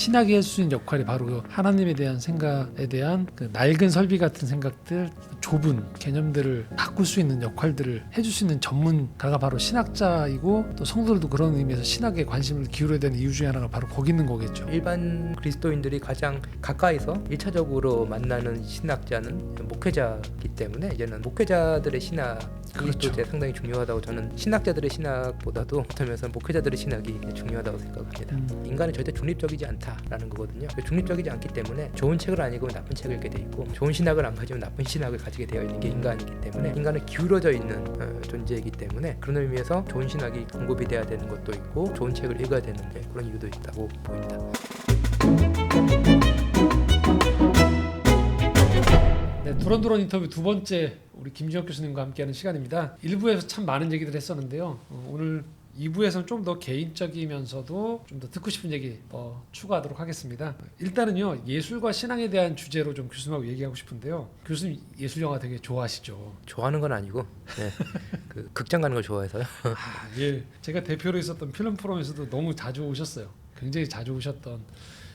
신학이 할 수 있는 역할이 바로 그 하나님에 대한 생각에 대한 그 낡은 설비 같은 생각들, 좁은 개념들을 바꿀 수 있는 역할들을 해줄 수 있는 전문가가 바로 신학자이고, 또 성도들도 그런 의미에서 신학에 관심을 기울여야 되는 이유 중에 하나가 바로 거기 있는 거겠죠. 일반 그리스도인들이 가장 가까이서 1차적으로 만나는 신학자는 목회자이기 때문에 이제는 목회자들의 신학이 그렇죠. 또 상당히 중요하다고, 저는 신학자들의 신학보다도 어쩌면서 목회자들의 신학이 중요하다고 생각합니다. 인간은 절대 중립적이지 않다라는 거거든요. 중립적이지 않기 때문에 좋은 책을 안 읽으면 나쁜 책을 읽게 돼 있고, 좋은 신학을 안 가지면 나쁜 신학을 가지게 되어 있는 게 인간이기 때문에, 인간은 기울어져 있는 존재이기 때문에 그런 의미에서 좋은 신학이 공급이 돼야 되는 것도 있고 좋은 책을 읽어야 되는 그런 이유도 있다고 보입니다. 네, 두런두런 인터뷰 두 번째 우리 김지혁 교수님과 함께하는 시간입니다. 1부에서 참 많은 얘기들 했었는데요. 오늘 2부에서는 좀 더 개인적이면서도 좀 더 듣고 싶은 얘기 더 추가하도록 하겠습니다. 일단은요, 예술과 신앙에 대한 주제로 좀 교수님하고 얘기하고 싶은데요. 교수님 예술 영화 되게 좋아하시죠? 좋아하는 건 아니고 그 극장 가는 걸 좋아해서요. 예, 제가 대표로 있었던 필름 포럼에서도 너무 자주 오셨어요. 굉장히 자주 오셨던,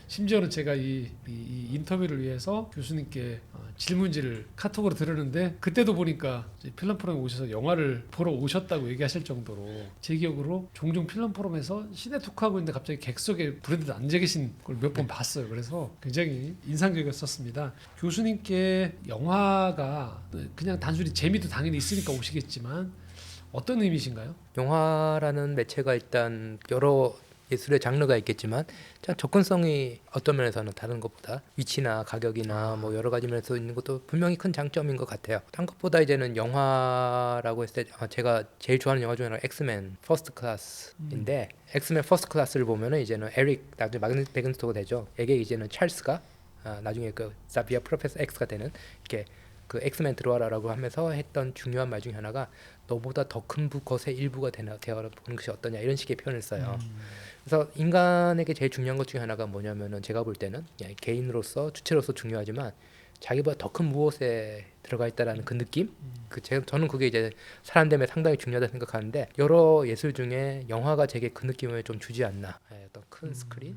심지어는 제가 이 인터뷰를 위해서 교수님께 질문지를 카톡으로 드렸는데, 그때도 보니까 필름 포럼에 오셔서 영화를 보러 오셨다고 얘기하실 정도로, 제 기억으로 종종 필름 포럼에서 시네 토크하고 있는데 갑자기 객석에 브랜드 앉아 계신 걸 몇 번 봤어요. 그래서 굉장히 인상적이었었습니다. 교수님께 영화가 그냥 단순히 재미도 당연히 있으니까 오시겠지만 어떤 의미신가요? 영화라는 매체가 일단 여러 예술의 장르가 있겠지만 참 접근성이 어떤 면에서는 다른 것보다 위치나 가격이나 뭐 여러 가지 면에서 있는 것도 분명히 큰 장점인 것 같아요. 딴 것보다 이제는 영화라고 했을 때 제가 제일 좋아하는 영화 중에 하나가 엑스맨 퍼스트 클래스인데, 엑스맨 퍼스트 클래스를 보면은 이제는 에릭, 나중에 마그네틱 베근스토가 되죠. 이게 이제는 찰스가 나중에 그 자비아 프로페서 X가 되는, 이렇게 그 엑스맨 들어와라라고 하면서 했던 중요한 말 중에 하나가 너보다 더 큰 것의 일부가 되어보는 것이 어떠냐, 이런 식의 표현을 써요. 그래서 인간에게 제일 중요한 것 중에 하나가 뭐냐면은, 제가 볼 때는 그냥 개인으로서 주체로서 중요하지만 자기보다 더 큰 무엇에 들어가 있다라는 그 느낌, 저는 그게 이제 사람 됨에 상당히 중요하다 생각하는데, 여러 예술 중에 영화가 제게 그 느낌을 좀 주지 않나. 어떤 큰 스크린,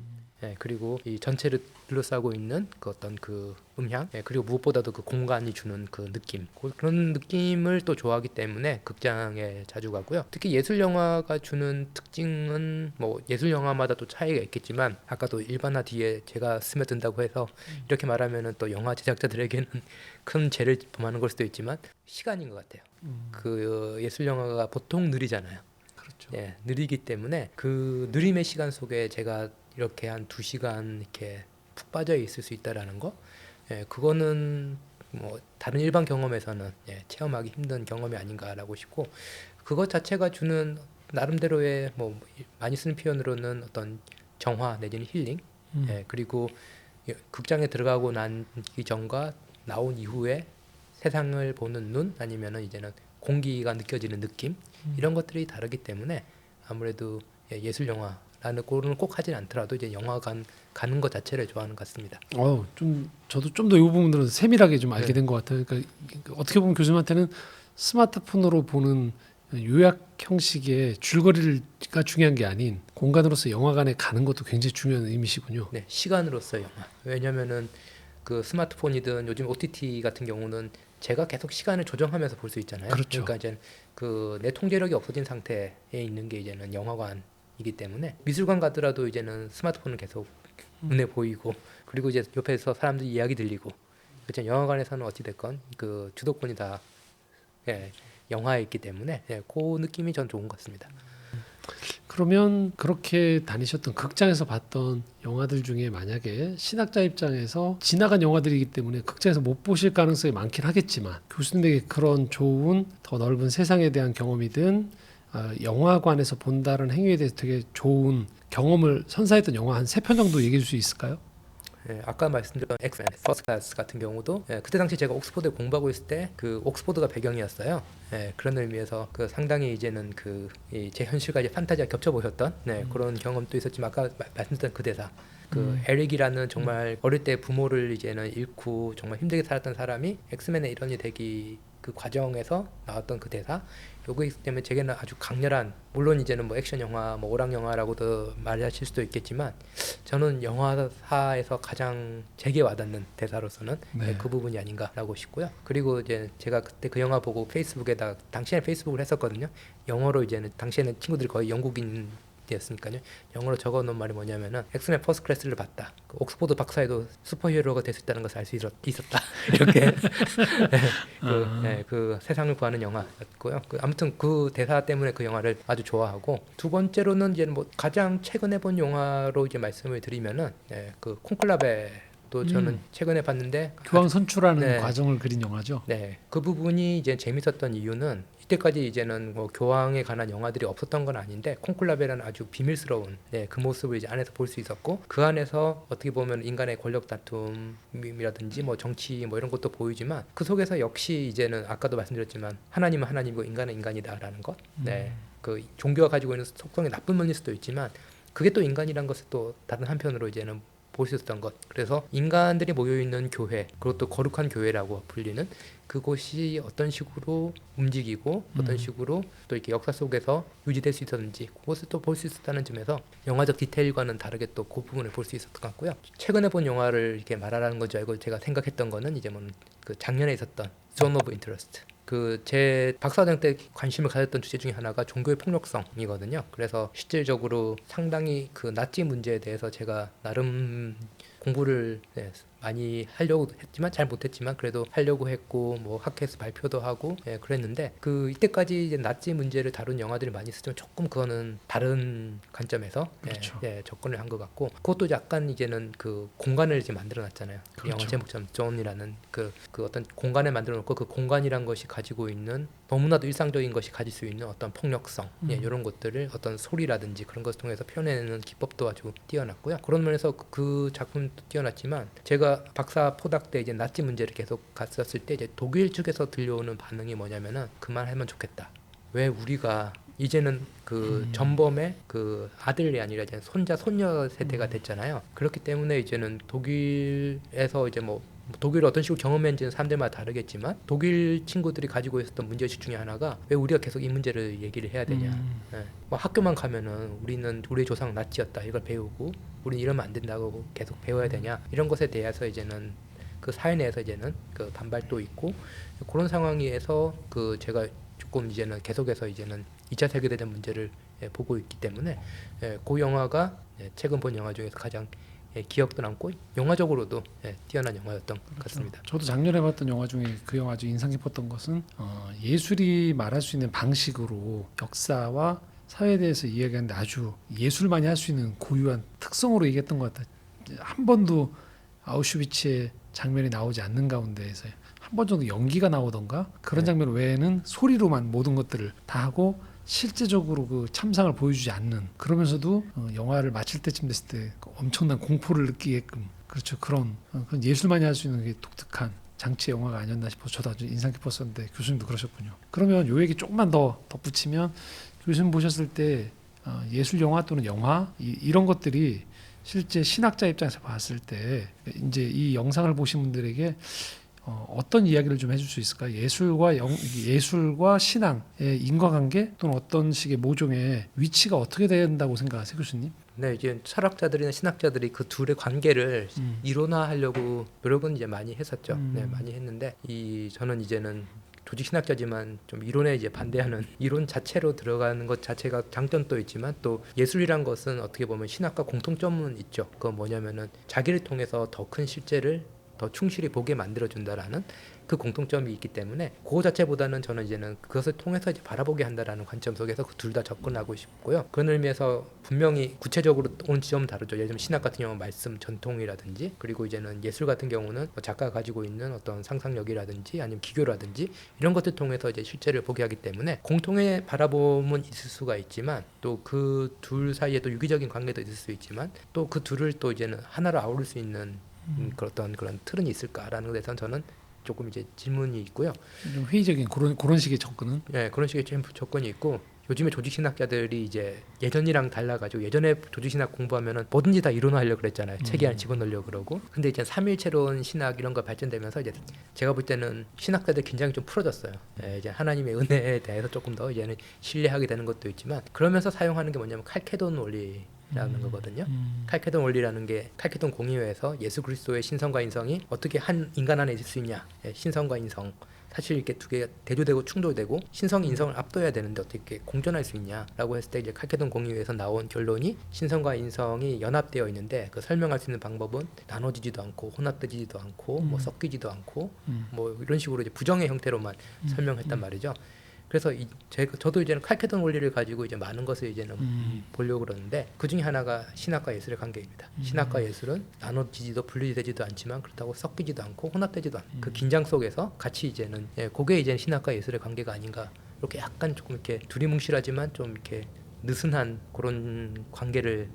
그리고 이 전체를 둘러싸고 있는 그 어떤 그 음향, 그리고 무엇보다도 그 공간이 주는 그 느낌, 그런 느낌을 또 좋아하기 때문에 극장에 자주 가고요. 특히 예술 영화가 주는 특징은 뭐 예술 영화마다 또 차이가 있겠지만, 아까도 일반화 뒤에 제가 스며든다고 해서 이렇게 말하면은 또 영화 제작자들에게는 큰 죄를 범하는 걸 수도 있지만, 시간인 것 같아요. 그 예술 영화가 보통 느리잖아요. 그렇죠. 느리기 때문에 그 느림의 시간 속에 제가 이렇게 한 2시간 이렇게 푹 빠져 있을 수 있다라는 거, 그거는 뭐 다른 일반 경험에서는 체험하기 힘든 경험이 아닌가라고 싶고, 그것 자체가 주는 나름대로의 뭐 많이 쓰는 표현으로는 어떤 정화 내지는 힐링, 그리고 극장에 들어가고 난 이전과 나온 이후에 세상을 보는 눈, 아니면은 이제는 공기가 느껴지는 느낌, 이런 것들이 다르기 때문에 아무래도 예술 영화라는 거는 꼭 하진 않더라도 이제 영화관 가는 것 자체를 좋아하는 것 같습니다. 저도 좀 더 이 부분들은 세밀하게 좀 알게 된 것 같아요. 그러니까 어떻게 보면 교수님한테는 스마트폰으로 보는 요약 형식의 줄거리가 중요한 게 아닌 공간으로서 영화관에 가는 것도 굉장히 중요한 의미시군요. 네, 시간으로서 영화. 왜냐면은 그 스마트폰이든 요즘 OTT 같은 경우는 제가 계속 시간을 조정하면서 볼 수 있잖아요. 그렇죠. 그러니까 이제 그 내 통제력이 없어진 상태에 있는 게 이제는 영화관이기 때문에, 미술관 가더라도 이제는 스마트폰은 계속 눈에 보이고, 그리고 이제 옆에서 사람들 이야기 들리고, 그렇죠. 영화관에서는 어찌 됐건 그 주도권이 다 영화에 있기 때문에 그 느낌이 전 좋은 것 같습니다. 그러면 그렇게 다니셨던 극장에서 봤던 영화들 중에 만약에 신학자 입장에서 지나간 영화들이기 때문에 극장에서 못 보실 가능성이 많긴 하겠지만, 교수님에게 그런 좋은 더 넓은 세상에 대한 경험이든 영화관에서 본다는 행위에 대해서 되게 좋은 경험을 선사했던 영화 한 3편 정도 얘기해 줄 수 있을까요? 아까 말씀드린 엑스맨 퍼스트 클래스 같은 경우도 그때 당시 제가 옥스퍼드에 공부하고 있을 때 그 옥스퍼드가 배경이었어요. 그런 의미에서 그 상당히 이제는 그 제 현실과 이제 판타지가 겹쳐 보였던 그런 경험도 있었지만, 아까 말씀드린 그 대사, 그 에릭이라는 정말 어릴 때 부모를 이제는 잃고 정말 힘들게 살았던 사람이 엑스맨의 일원이 되기, 그 과정에서 나왔던 그 대사 요거 있기 때문에 제게는 아주 강렬한, 물론 이제는 뭐 액션 영화, 뭐 오락 영화라고도 말하실 수도 있겠지만 저는 영화사에서 가장 제게 와닿는 대사로서는 네. 그 부분이 아닌가라고 싶고요. 그리고 이제 제가 그때 그 영화 보고 페이스북에다, 당시에는 페이스북을 했었거든요. 영어로 이제는 당시에는 친구들이 거의 영국인 였으니까요. 영어로 적어놓은 말이 뭐냐면은 엑스맨 퍼스트 클래스를 봤다. 그 옥스포드 박사에도 슈퍼히어로가 될 수 있다는 것을 알 수 있었다. 이렇게 그 세상을 구하는 영화였고요. 아무튼 그 대사 때문에 그 영화를 아주 좋아하고, 두 번째로는 이제 뭐 가장 최근에 본 영화로 이제 말씀을 드리면은 그 콘클라베도 저는 최근에 봤는데 교황 선출하는 네. 과정을 그린 영화죠. 네, 그 부분이 이제 재밌었던 이유는 이때까지 이제는 뭐 교황에 관한 영화들이 없었던 건 아닌데 콘클라베라는 아주 비밀스러운 그 모습을 이제 안에서 볼 수 있었고, 그 안에서 어떻게 보면 인간의 권력 다툼이라든지 뭐 정치 뭐 이런 것도 보이지만 그 속에서 역시 이제는 아까도 말씀드렸지만 하나님은 하나님이고 인간은 인간이다라는 것. 네, 그 종교가 가지고 있는 속성이 나쁜 면일 수도 있지만 그게 또 인간이란 것을 또 다른 한편으로 이제는 볼 수 있었던 것. 그래서 인간들이 모여있는 교회, 그리고 또 거룩한 교회라고 불리는 그곳이 어떤 식으로 움직이고 어떤 식으로 또 이렇게 역사 속에서 유지될 수 있었는지 그것을 또 볼 수 있었다는 점에서 영화적 디테일과는 다르게 또 그 부분을 볼 수 있었던 것 같고요. 최근에 본 영화를 이렇게 말하라는 건 줄 알고 제가 생각했던 거는 이제 뭐 그 작년에 있었던 Zone of Interest. 그 제 박사과정 때 관심을 가졌던 주제 중에 하나가 종교의 폭력성이거든요. 그래서 실질적으로 상당히 그 나치 문제에 대해서 제가 나름 공부를 많이 하려고 했지만 잘 못했지만 그래도 하려고 했고 뭐 학회에서 발표도 하고 그랬는데, 그 이때까지 이제 나치 문제를 다룬 영화들이 많이 있었지만 조금 그거는 다른 관점에서 그렇죠. 접근을 한 것 같고, 그것도 약간 이제는 그 공간을 이제 만들어놨잖아요. 그렇죠. 영화 제목처럼 존이라는 그 어떤 공간을 만들어놓고 그 공간이란 것이 가지고 있는 너무나도 일상적인 것이 가질 수 있는 어떤 폭력성, 이런 것들을 어떤 소리라든지 그런 것을 통해서 표현해내는 기법도 아주 뛰어났고요. 그런 면에서 그 작품도 뛰어났지만 제가 박사 포닥 때 이제 나치 문제를 계속 갔었을 때 이제 독일 측에서 들려오는 반응이 뭐냐면은 그만하면 좋겠다. 왜 우리가 이제는 그 전범의 그 아들이 아니라 이제 손자 손녀 세대가 됐잖아요. 그렇기 때문에 이제는 독일에서 이제 뭐 독일을 어떤 식으로 경험했는지는 사람들마다 다르겠지만 독일 친구들이 가지고 있었던 문제의식 중에 하나가 왜 우리가 계속 이 문제를 얘기를 해야 되냐. 뭐 학교만 가면은 우리는 우리의 조상 나치였다 이걸 배우고 우리는 이러면 안 된다고 계속 배워야 되냐, 이런 것에 대해서 이제는 그 사회 내에서 이제는 그 반발도 있고, 그런 상황에서 그 제가 조금 이제는 계속해서 이제는 2차 세계대전 문제를 보고 있기 때문에 그 영화가 최근 본 영화 중에서 가장 기억도 남고 영화적으로도 뛰어난 영화였던 것 같습니다. 저도 작년에 봤던 영화 중에 그 영화 아주 인상 깊었던 것은 예술이 말할 수 있는 방식으로 역사와 사회에 대해서 이야기하는데 아주 예술만이 할 수 있는 고유한 특성으로 얘기했던 것 같아요. 한 번도 아우슈비츠의 장면이 나오지 않는 가운데에서 한 번 정도 연기가 나오던가 그런 장면 외에는 소리로만 모든 것들을 다 하고 실제적으로 그 참상을 보여주지 않는, 그러면서도 영화를 마칠 때쯤 됐을 때 엄청난 공포를 느끼게끔, 그렇죠, 그런 예술만이 할 수 있는 게 독특한 장치 영화가 아니었나 싶어서 저도 아주 인상 깊었었는데 교수님도 그러셨군요. 그러면 요 얘기 조금만 더 덧붙이면, 교수님 보셨을 때 예술 영화 또는 영화 이런 것들이 실제 신학자 입장에서 봤을 때 이제 이 영상을 보신 분들에게 어떤 이야기를 좀 해줄 수 있을까요? 예술과 신앙의 인과관계 또는 어떤 식의 모종의 위치가 어떻게 된다고 생각하세요, 교수님? 네, 이제 철학자들이나 신학자들이 그 둘의 관계를 이론화하려고 노력은 이제 많이 했었죠. 네, 많이 했는데 저는 이제는 조직 신학자지만 좀 이론에 이제 반대하는, 이론 자체로 들어가는 것 자체가 장점도 있지만 또 예술이란 것은 어떻게 보면 신학과 공통점은 있죠. 그건 뭐냐면은 자기를 통해서 더 큰 실제를 더 충실히 보게 만들어준다라는 그 공통점이 있기 때문에 그거 자체보다는 저는 이제는 그것을 통해서 이제 바라보게 한다라는 관점 속에서 그 둘 다 접근하고 싶고요. 그런 의미에서 분명히 구체적으로 오는 지점은 다르죠. 예를 들면 신학 같은 경우는 말씀 전통이라든지, 그리고 이제는 예술 같은 경우는 작가가 가지고 있는 어떤 상상력이라든지 아니면 기교라든지 이런 것들 통해서 이제 실제를 보게 하기 때문에 공통의 바라봄은 있을 수가 있지만 또 그 둘 사이에 또 유기적인 관계도 있을 수 있지만 또 그 둘을 또 이제는 하나로 아우를 수 있는 그런 틀은 있을까라는 것에 대해서는 저는 조금 이제 질문이 있고요. 좀 회의적인 그런 식의 접근은? 그런 식의 접근이 있고, 요즘에 조직신학자들이 이제 예전이랑 달라가지고 예전에 조직신학 공부하면은 뭐든지 다 이론화하려고 그랬잖아요. 책에 안 집어넣으려고 그러고. 근데 이제 삼일체론 신학 이런 거 발전되면서 이제 제가 볼 때는 신학자들 긴장이 좀 풀어졌어요. 예, 이제 하나님의 은혜에 대해서 조금 더 이제는 신뢰하게 되는 것도 있지만 그러면서 사용하는 게 뭐냐면 칼케돈 원리라는 거거든요. 칼케돈 원리라는 게 칼케돈 공의회에서 예수 그리스도의 신성과 인성이 어떻게 한 인간 안에 있을 수 있냐. 예, 신성과 인성. 사실 이렇게 두 개가 대조되고 충돌되고 신성이 인성을 압도해야 되는데 어떻게 공존할 수 있냐라고 했을 때 이제 칼케돈 공의회에서 나온 결론이 신성과 인성이 연합되어 있는데 그 설명할 수 있는 방법은 나눠지지도 않고 혼합되지도 않고 뭐 섞이지도 않고 뭐 이런 식으로 이제 부정의 형태로만 설명했단 말이죠. 그래서 저도 이제는 칼케돈 원리를 가지고 이제 많은 것을 이제는 보려고 그러는데 그 중에 하나가 신학과 예술의 관계입니다. 신학과 예술은 나눠지지도 분리되지도 않지만 그렇다고 섞이지도 않고 혼합되지도 않고 그 긴장 속에서 같이 이제는 그게 이제 신학과 예술의 관계가 아닌가 이렇게 약간 조금 이렇게 두리뭉실하지만 좀 이렇게 느슨한 그런 관계를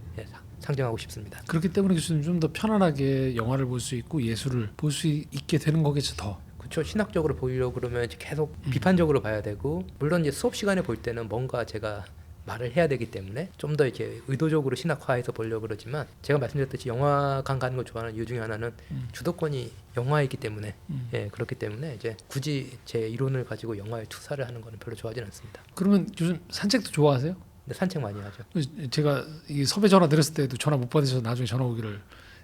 상정하고 싶습니다. 그렇기 때문에 교수님 좀 더 편안하게 영화를 볼 수 있고 예술을 볼 수 있게 되는 거겠죠 더. 그렇죠. 신학적으로 보이려고 그러면 이제 계속 비판적으로 봐야 되고 물론 이제 수업 시간에 볼 때는 뭔가 제가 말을 해야 되기 때문에 좀 더 이렇게 의도적으로 신학화해서 보려고 그러지만 제가 말씀드렸듯이 영화관 가는 걸 좋아하는 이유 중에 하나는 주도권이 영화이기 때문에 예, 그렇기 때문에 이제 굳이 제 이론을 가지고 영화에 투사를 하는 거는 별로 좋아하지는 않습니다. 그러면 교수님 산책도 좋아하세요? 근데 산책 많이 하죠. 제가 이 섭외 전화 드렸을 때도 전화 못 받으셔서 나중에 전화 오기를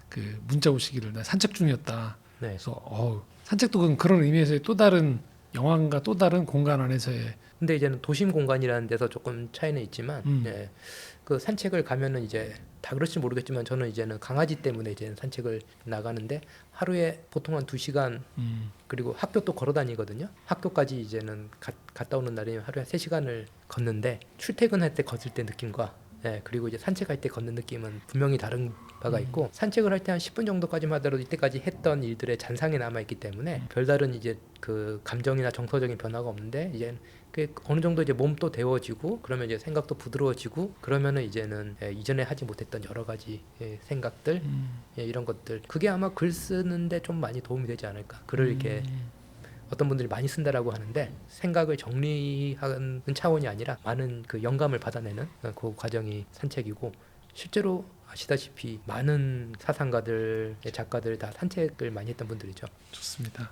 그 문자 오시기를 나 산책 중이었다. 네. 그래서 산책도 그런 의미에서의 또 다른 영화관과 또 다른 공간 안에서의 근데 이제는 도심 공간이라는 데서 조금 차이는 있지만 예, 그 산책을 가면은 이제 다 그럴지 모르겠지만 저는 이제는 강아지 때문에 이제 산책을 나가는데 하루에 보통 한 2시간 그리고 학교 또 걸어 다니거든요. 학교까지 이제는 갔다 오는 날이면 하루에 한 3시간을 걷는데 출퇴근할 때 걷을 때 느낌과 예, 그리고 이제 산책할 때 걷는 느낌은 분명히 다른 바가 있고 산책을 할 때 한 10분 정도까지만 하더라도 이때까지 했던 일들의 잔상이 남아 있기 때문에 별다른 이제 그 감정이나 정서적인 변화가 없는데 이제 그 어느 정도 이제 몸도 데워지고 그러면 이제 생각도 부드러워지고 그러면은 이제는 이전에 하지 못했던 여러 가지 생각들 이런 것들 그게 아마 글 쓰는데 좀 많이 도움이 되지 않을까. 글을 이렇게 어떤 분들이 많이 쓴다라고 하는데 생각을 정리하는 차원이 아니라 많은 그 영감을 받아내는 그 과정이 산책이고 실제로 아시다시피 많은 사상가들, 작가들 다 산책을 많이 했던 분들이죠. 좋습니다.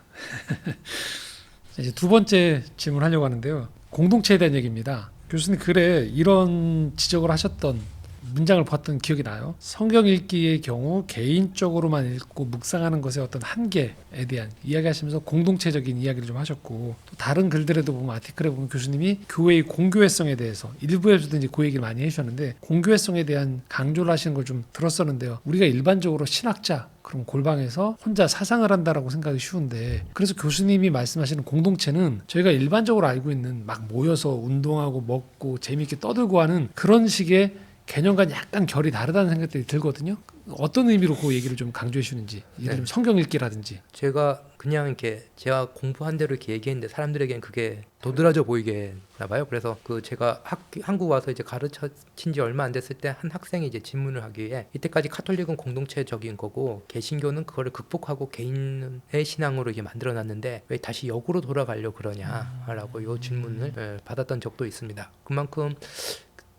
이제 두 번째 질문하려고 하는데요. 공동체에 대한 얘기입니다. 교수님 글에 이런 지적을 하셨던 문장을 봤던 기억이 나요. 성경 읽기의 경우 개인적으로만 읽고 묵상하는 것의 어떤 한계에 대한 이야기하시면서 공동체적인 이야기를 좀 하셨고 또 다른 글들에도 보면 아티클에 보면 교수님이 교회의 공교회성에 대해서 일부에서도 이제 그 얘기를 많이 해주셨는데 공교회성에 대한 강조를 하시는 걸 좀 들었었는데요. 우리가 일반적으로 신학자 그럼 골방에서 혼자 사상을 한다라고 생각이 쉬운데 그래서 교수님이 말씀하시는 공동체는 저희가 일반적으로 알고 있는 막 모여서 운동하고 먹고 재미있게 떠들고 하는 그런 식의 개념과는 약간 결이 다르다는 생각들이 들거든요. 어떤 의미로 그 얘기를 좀 강조해 주는지 예를 들면 성경 읽기라든지 제가 그냥 이렇게 제가 공부한 대로 이렇게 얘기했는데 사람들에겐 그게 도드라져 보이겠나 봐요. 그래서 그 제가 한국 와서 이제 가르친 지 얼마 안 됐을 때 한 학생이 이제 질문을 하기에 이때까지 카톨릭은 공동체적인 거고 개신교는 그거를 극복하고 개인의 신앙으로 이게 만들어 놨는데 왜 다시 역으로 돌아가려고 그러냐라고 이 질문을 받았던 적도 있습니다. 그만큼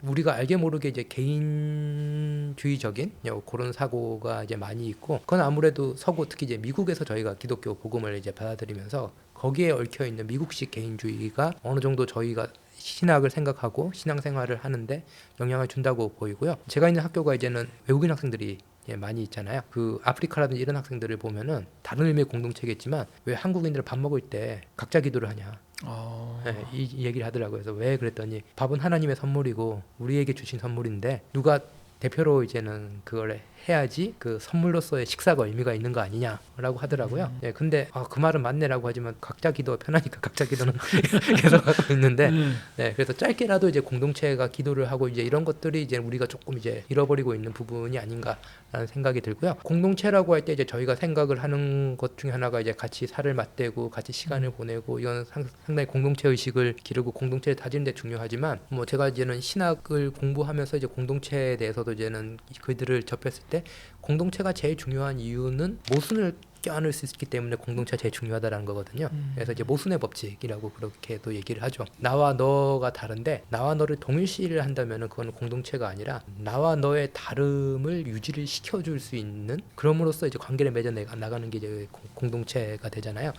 우리가 알게 모르게 이제 개인주의적인 그런 사고가 이제 많이 있고, 그건 아무래도 서구 특히 이제 미국에서 저희가 기독교 복음을 이제 받아들이면서 거기에 얽혀 있는 미국식 개인주의가 어느 정도 저희가 신학을 생각하고 신앙생활을 하는데 영향을 준다고 보이고요. 제가 있는 학교가 이제는 외국인 학생들이 많이 있잖아요. 그 아프리카라든지 이런 학생들을 보면은 다른 의미의 공동체겠지만 왜 한국인들 밥 먹을 때 각자 기도를 하냐. 이 얘기를 하더라고요. 그래서 왜 그랬더니 밥은 하나님의 선물이고 우리에게 주신 선물인데 누가 대표로 이제는 그걸 해야지 그 선물로서의 식사가 의미가 있는 거 아니냐라고 하더라고요. 근데 그 말은 맞네라고 하지만 각자 기도 편하니까 각자 기도는 계속 하고 있는데, 그래서 짧게라도 이제 공동체가 기도를 하고 이제 이런 것들이 이제 우리가 조금 이제 잃어버리고 있는 부분이 아닌가라는 생각이 들고요. 공동체라고 할 때 이제 저희가 생각을 하는 것 중에 하나가 이제 같이 살을 맞대고 같이 시간을 보내고 이건 상당히 공동체 의식을 기르고 공동체를 다지는 데 중요하지만 뭐 제가 이제는 신학을 공부하면서 이제 공동체에 대해서도 이제는 글들을 접했을 때 공동체가 제일 중요한 이유는 모순을 껴안을 수 있기 때문에 공동체가 제일 중요하다라는 거거든요. 그래서 이제 모순의 법칙이라고 그렇게도 얘기를 하죠. 나와 너가 다른데 나와 너를 동일시를 한다면은 그건 공동체가 아니라 나와 너의 다름을 유지를 시켜줄 수 있는, 그럼으로써 이제 관계를 맺어 나가는 게 이제 공동체가 되잖아요.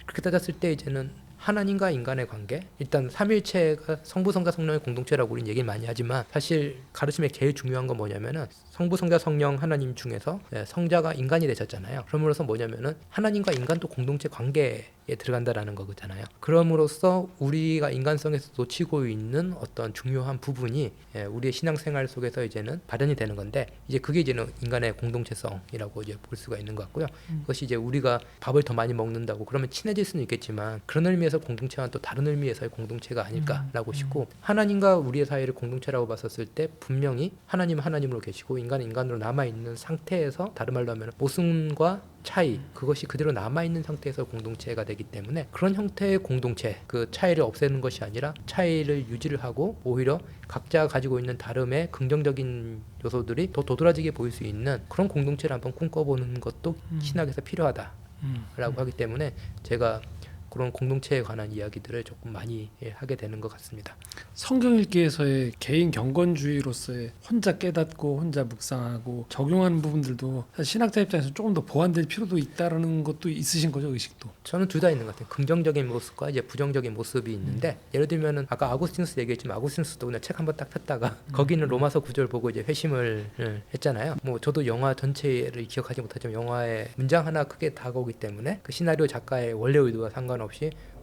그렇게 따졌을 때 이제는 하나님과 인간의 관계, 일단 삼일체가 성부, 성자, 성령의 공동체라고 우리는 얘기를 많이 하지만 사실 가르침에 제일 중요한 건 뭐냐면은 성부, 성자, 성령 하나님 중에서 성자가 인간이 되셨잖아요. 그럼으로써 뭐냐면은 하나님과 인간도 공동체 관계에 들어간다라는 거잖아요. 그럼으로써 우리가 인간성에서 놓치고 있는 어떤 중요한 부분이 우리의 신앙생활 속에서 이제는 발현이 되는 건데, 이제 그게 이제는 인간의 공동체성이라고 이제 볼 수가 있는 것 같고요. 그것이 이제 우리가 밥을 더 많이 먹는다고 그러면 친해질 수는 있겠지만 그런 의미에서 공동체와 또 다른 의미에서의 공동체가 아닐까라고 싶고, 하나님과 우리의 사이를 공동체라고 봤었을 때 분명히 하나님은 하나님으로 계시고 인간은 인간으로 남아있는 상태에서, 다른 말로 하면 모순과 차이, 그것이 그대로 남아있는 상태에서 공동체가 되기 때문에 그런 형태의 공동체, 그 차이를 없애는 것이 아니라 차이를 유지를 하고 오히려 각자 가지고 있는 다름의 긍정적인 요소들이 더 도드라지게 보일 수 있는 그런 공동체를 한번 꿈꿔보는 것도 신학에서 필요하다라고 하기 때문에 제가 그런 공동체에 관한 이야기들을 조금 많이 하게 되는 것 같습니다. 성경 읽기에서의 개인 경건주의로서의 혼자 깨닫고 혼자 묵상하고 적용하는 부분들도 사실 신학자 입장에서 조금 더 보완될 필요도 있다라는 것도 있으신 거죠, 의식도? 저는 둘 다 있는 것 같아요. 긍정적인 모습과 이제 부정적인 모습이 있는데, 예를 들면은 아까 아구스티누스 얘기했지만 아구스티누스도 그냥 책 한번 딱 폈다가 거기는 로마서 9절 보고 이제 회심을 했잖아요. 뭐 저도 영화 전체를 기억하지 못하지만 영화의 문장 하나 크게 다가오기 때문에 그 시나리오 작가의 원래 의도와 상관없이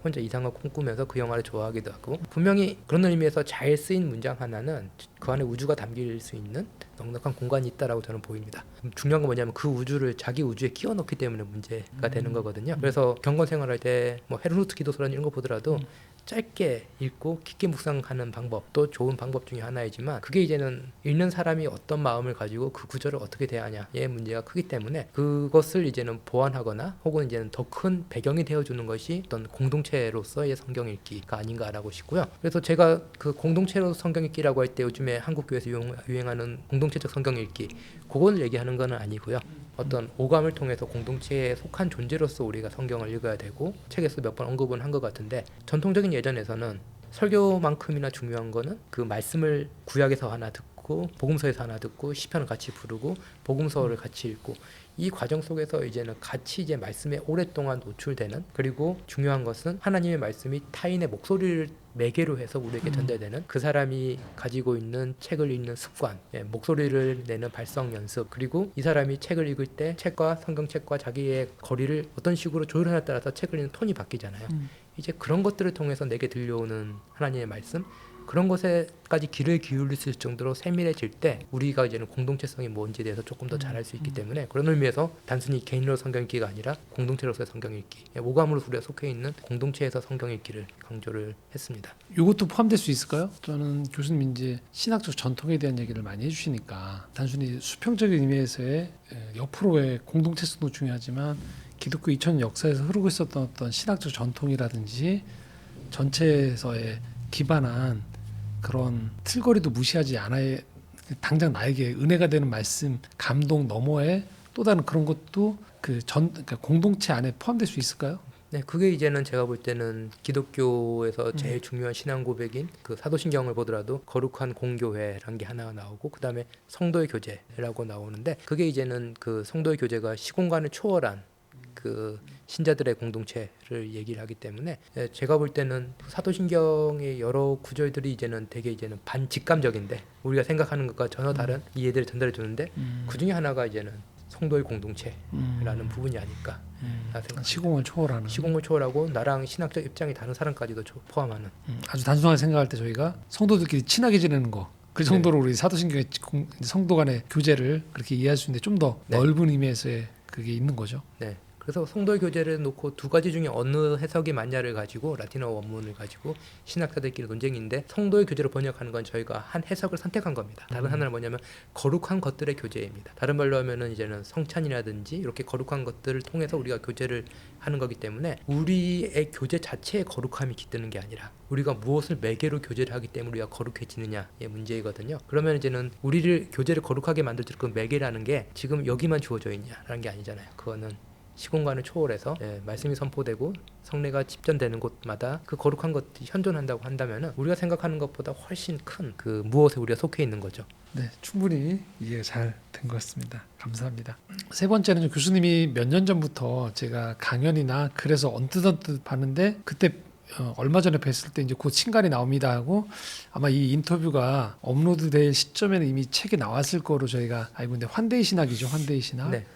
혼자 이상한 꿈 꾸면서 그 영화를 좋아하기도 하고, 분명히 그런 의미에서 잘 쓰인 문장 하나는 그 안에 우주가 담길 수 있는 넉넉한 공간이 있다라고 저는 보입니다. 중요한 건 뭐냐면 그 우주를 자기 우주에 끼워 넣기 때문에 문제가 되는 거거든요. 그래서 경건 생활할 때 뭐 헤르누트 기도서란 이런 거 보더라도 짧게 읽고 깊게 묵상하는 방법도 좋은 방법 중에 하나이지만, 그게 이제는 읽는 사람이 어떤 마음을 가지고 그 구절을 어떻게 대하냐의 문제가 크기 때문에 그것을 이제는 보완하거나 혹은 이제는 더 큰 배경이 되어주는 것이 어떤 공동체로서의 성경 읽기가 아닌가라고 싶고요. 그래서 제가 그 공동체로 성경 읽기라고 할 때 요즘에 한국 교회에서 유행하는 공동체적 성경 읽기, 그걸 얘기하는 건 아니고요. 어떤 오감을 통해서 공동체에 속한 존재로서 우리가 성경을 읽어야 되고, 책에서 몇 번 언급은 한 것 같은데, 전통적인 예전에서는 설교만큼이나 중요한 거는 그 말씀을 구약에서 하나 듣고 복음서에서 하나 듣고 시편을 같이 부르고 복음서를 같이 읽고, 이 과정 속에서 이제는 같이 이제 말씀에 오랫동안 노출되는, 그리고 중요한 것은 하나님의 말씀이 타인의 목소리를 매개로 해서 우리에게 전달되는 그 사람이 가지고 있는 책을 읽는 습관, 목소리를 내는 발성 연습, 그리고 이 사람이 책을 읽을 때 책과 성경책과 자기의 거리를 어떤 식으로 조율하냐에 따라서 책을 읽는 톤이 바뀌잖아요. 이제 그런 것들을 통해서 내게 들려오는 하나님의 말씀, 그런 것에까지 귀를 기울일 수 있을 정도로 세밀해질 때 우리가 이제는 공동체성이 뭔지에 대해서 조금 더 잘할 수 있기 때문에, 그런 의미에서 단순히 개인으로 성경 읽기가 아니라 공동체로서의 성경 읽기, 오감으로 우리가 속해 있는 공동체에서 성경 읽기를 강조를 했습니다. 이것도 포함될 수 있을까요? 저는 교수님 이제 신학적 전통에 대한 얘기를 많이 해주시니까 단순히 수평적인 의미에서의 옆으로의 공동체성도 중요하지만 기독교 2000년 역사에서 흐르고 있었던 어떤 신학적 전통이라든지 전체에서의 기반한 그런 틀거리도 무시하지 않아야, 당장 나에게 은혜가 되는 말씀, 감동 너머에 또 다른 그런 것도 그러니까 공동체 안에 포함될 수 있을까요? 네, 그게 이제는 제가 볼 때는 기독교에서 제일 중요한 신앙 고백인 그 사도신경을 보더라도 거룩한 공교회라는 게 하나 나오고, 그 다음에 성도의 교제라고 나오는데, 그게 이제는 그 성도의 교제가 시공간을 초월한 그 신자들의 공동체를 얘기를 하기 때문에, 제가 볼 때는 사도신경의 여러 구절들이 이제는 되게 이제는 반직감적인데 우리가 생각하는 것과 전혀 다른 이해들을 전달해 주는데, 그 중에 하나가 이제는 성도의 공동체라는 부분이 아닐까 생각합니다. 시공을 초월하고 나랑 신학적 입장이 다른 사람까지도 포함하는, 아주 단순하게 생각할 때 저희가 성도들끼리 친하게 지내는 거, 그 정도로 우리 사도신경의 성도 간의 교제를 그렇게 이해할 수 있는데 좀 더 넓은 의미에서의 그게 있는 거죠. 네. 그래서 성도의 교제를 놓고 두 가지 중에 어느 해석이 맞냐를 가지고 라틴어 원문을 가지고 신학자들끼리 논쟁인데, 성도의 교제로 번역하는 건 저희가 한 해석을 선택한 겁니다. 다른 하나는 뭐냐면 거룩한 것들의 교제입니다. 다른 말로 하면은 이제는 성찬이라든지 이렇게 거룩한 것들을 통해서 우리가 교제를 하는 거기 때문에, 우리의 교제 자체에 거룩함이 깃드는 게 아니라 우리가 무엇을 매개로 교제를 하기 때문에 우리가 거룩해지느냐의 문제이거든요. 그러면 이제는 우리를 교제를 거룩하게 만들어줄 그 매개라는 게 지금 여기만 주어져 있냐라는 게 아니잖아요. 그거는 시공간을 초월해서 말씀이 선포되고 성례가 집전되는 곳마다 그 거룩한 것들이 현존한다고 한다면은 우리가 생각하는 것보다 훨씬 큰 그 무엇에 우리가 속해 있는 거죠. 네, 충분히 이해가 잘 된 것 같습니다. 감사합니다. 세 번째는 교수님이 몇 년 전부터 제가 강연이나 글에서 언뜻 봤는데 그때 얼마 전에 뵀을 때 이제 곧 신간이 나옵니다 하고 아마 이 인터뷰가 업로드될 시점에는 이미 책이 나왔을 거로 저희가 알고 있는데 환대의 신학이죠. 환대의 신학. 네.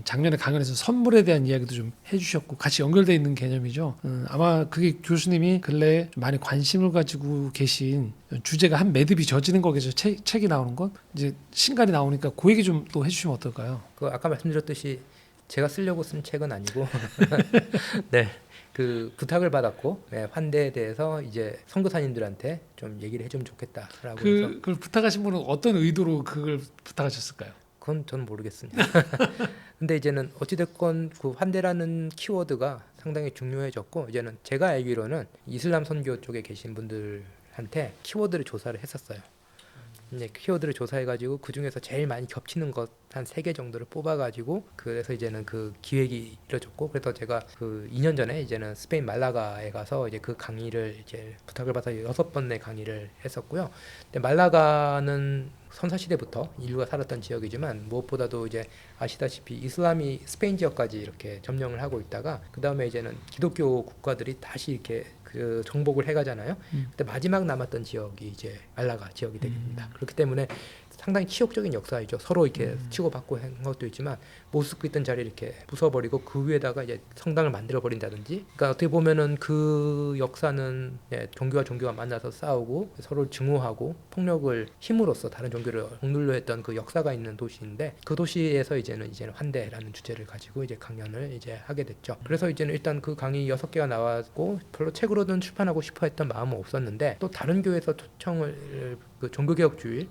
작년에 강연에서 선물에 대한 이야기도 좀 해주셨고 같이 연결되어 있는 개념이죠. 아마 그게 교수님이 근래에 좀 많이 관심을 가지고 계신 주제가 한 매듭이 져지는 거겠죠. 책이 나오는 것. 이제 신간이 나오니까 그 얘기 좀 또 해주시면 어떨까요? 그 아까 말씀드렸듯이 제가 쓰려고 쓴 책은 아니고 네. 그 부탁을 받았고 환대에 대해서 이제 선교사님들한테 좀 얘기를 해주면 좋겠다라고 해서 그걸 부탁하신 분은 어떤 의도로 그걸 부탁하셨을까요? 그건 저는 모르겠습니다. 근데 이제는 어찌됐건 그 환대라는 키워드가 상당히 중요해졌고 이제는 제가 알기로는 이슬람 선교 쪽에 계신 분들한테 키워드를 조사를 했었어요. 이제 키워드를 조사해가지고 그 중에서 제일 많이 겹치는 것 한 3개 정도를 뽑아가지고 그래서 이제는 그 기획이 이뤄졌고 그래서 제가 그 2년 전에 이제는 스페인 말라가에 가서 이제 그 강의를 이제 부탁을 받아서 6번의 강의를 했었고요. 근데 말라가는 선사 시대부터 인류가 살았던 지역이지만 무엇보다도 이제 아시다시피 이슬람이 스페인 지역까지 이렇게 점령을 하고 있다가 그 다음에 이제는 기독교 국가들이 다시 이렇게 그 정복을 해가잖아요. 그때 마지막 남았던 지역이 이제 말라가 지역이 되게 됩니다. 그렇기 때문에 상당히 치욕적인 역사이죠. 서로 이렇게 치고받고 한 것도 있지만 못 쓰고 있던 자리를 이렇게 부숴버리고 그 위에다가 이제 성당을 만들어 버린다든지. 그러니까 어떻게 보면은 그 역사는 종교와 종교가 만나서 싸우고 서로 증오하고 폭력을 힘으로써 다른 종교를 억눌려 했던 그 역사가 있는 도시인데 그 도시에서 이제는 환대라는 주제를 가지고 이제 강연을 이제 하게 됐죠. 그래서 이제는 일단 그 강의 6개가 나왔고 별로 책으로는 출판하고 싶어 했던 마음은 없었는데 또 다른 교회에서 초청을 그 종교개혁 주일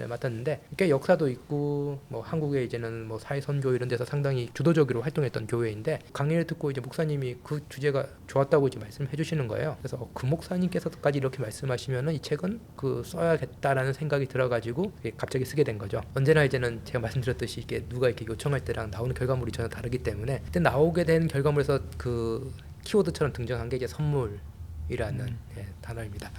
맡았는데 꽤 역사도 있고 뭐 한국에 이제는 뭐 사회선교 이런 데서 상당히 주도적으로 활동했던 교회인데 강의를 듣고 이제 목사님이 그 주제가 좋았다고 이제 말씀해 주시는 거예요. 그래서 그 목사님께서까지 이렇게 말씀하시면은 이 책은 그 써야겠다라는 생각이 들어가지고 갑자기 쓰게 된 거죠. 언제나 이제는 제가 말씀드렸듯이 이게 누가 이렇게 요청할 때랑 나오는 결과물이 전혀 다르기 때문에 그때 나오게 된 결과물에서 그 키워드처럼 등장한 게 이제 선물이라는 단어입니다.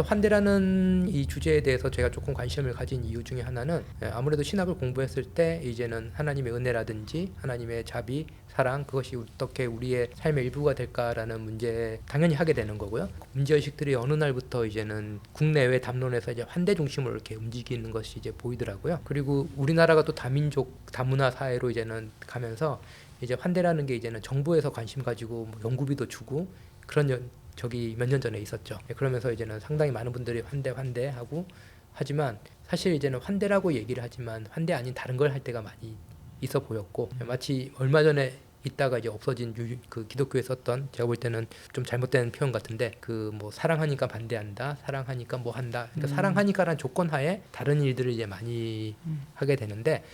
환대라는 이 주제에 대해서 제가 조금 관심을 가진 이유 중에 하나는 아무래도 신학을 공부했을 때 이제는 하나님의 은혜라든지 하나님의 자비, 사랑 그것이 어떻게 우리의 삶의 일부가 될까라는 문제 당연히 하게 되는 거고요. 문제의식들이 어느 날부터 이제는 국내외 담론에서 이제 환대 중심으로 이렇게 움직이는 것이 이제 보이더라고요. 그리고 우리나라가 또 다민족, 다문화 사회로 이제는 가면서 이제 환대라는 게 이제는 정부에서 관심 가지고 뭐 연구비도 주고 그런 저기 몇 년 전에 있었죠. 그러면서 이제는 상당히 많은 분들이 환대 하고 하지만 사실 이제는 환대라고 얘기를 하지만 환대 아닌 다른 걸 할 때가 많이 있어 보였고 마치 얼마 전에 있다가 이제 없어진 그 기독교에 썼던 제가 볼 때는 좀 잘못된 표현 같은데 그 뭐 사랑하니까 반대한다, 사랑하니까 뭐 한다. 그러니까 사랑하니까라는 조건 하에 다른 일들을 이제 많이 하게 되는데.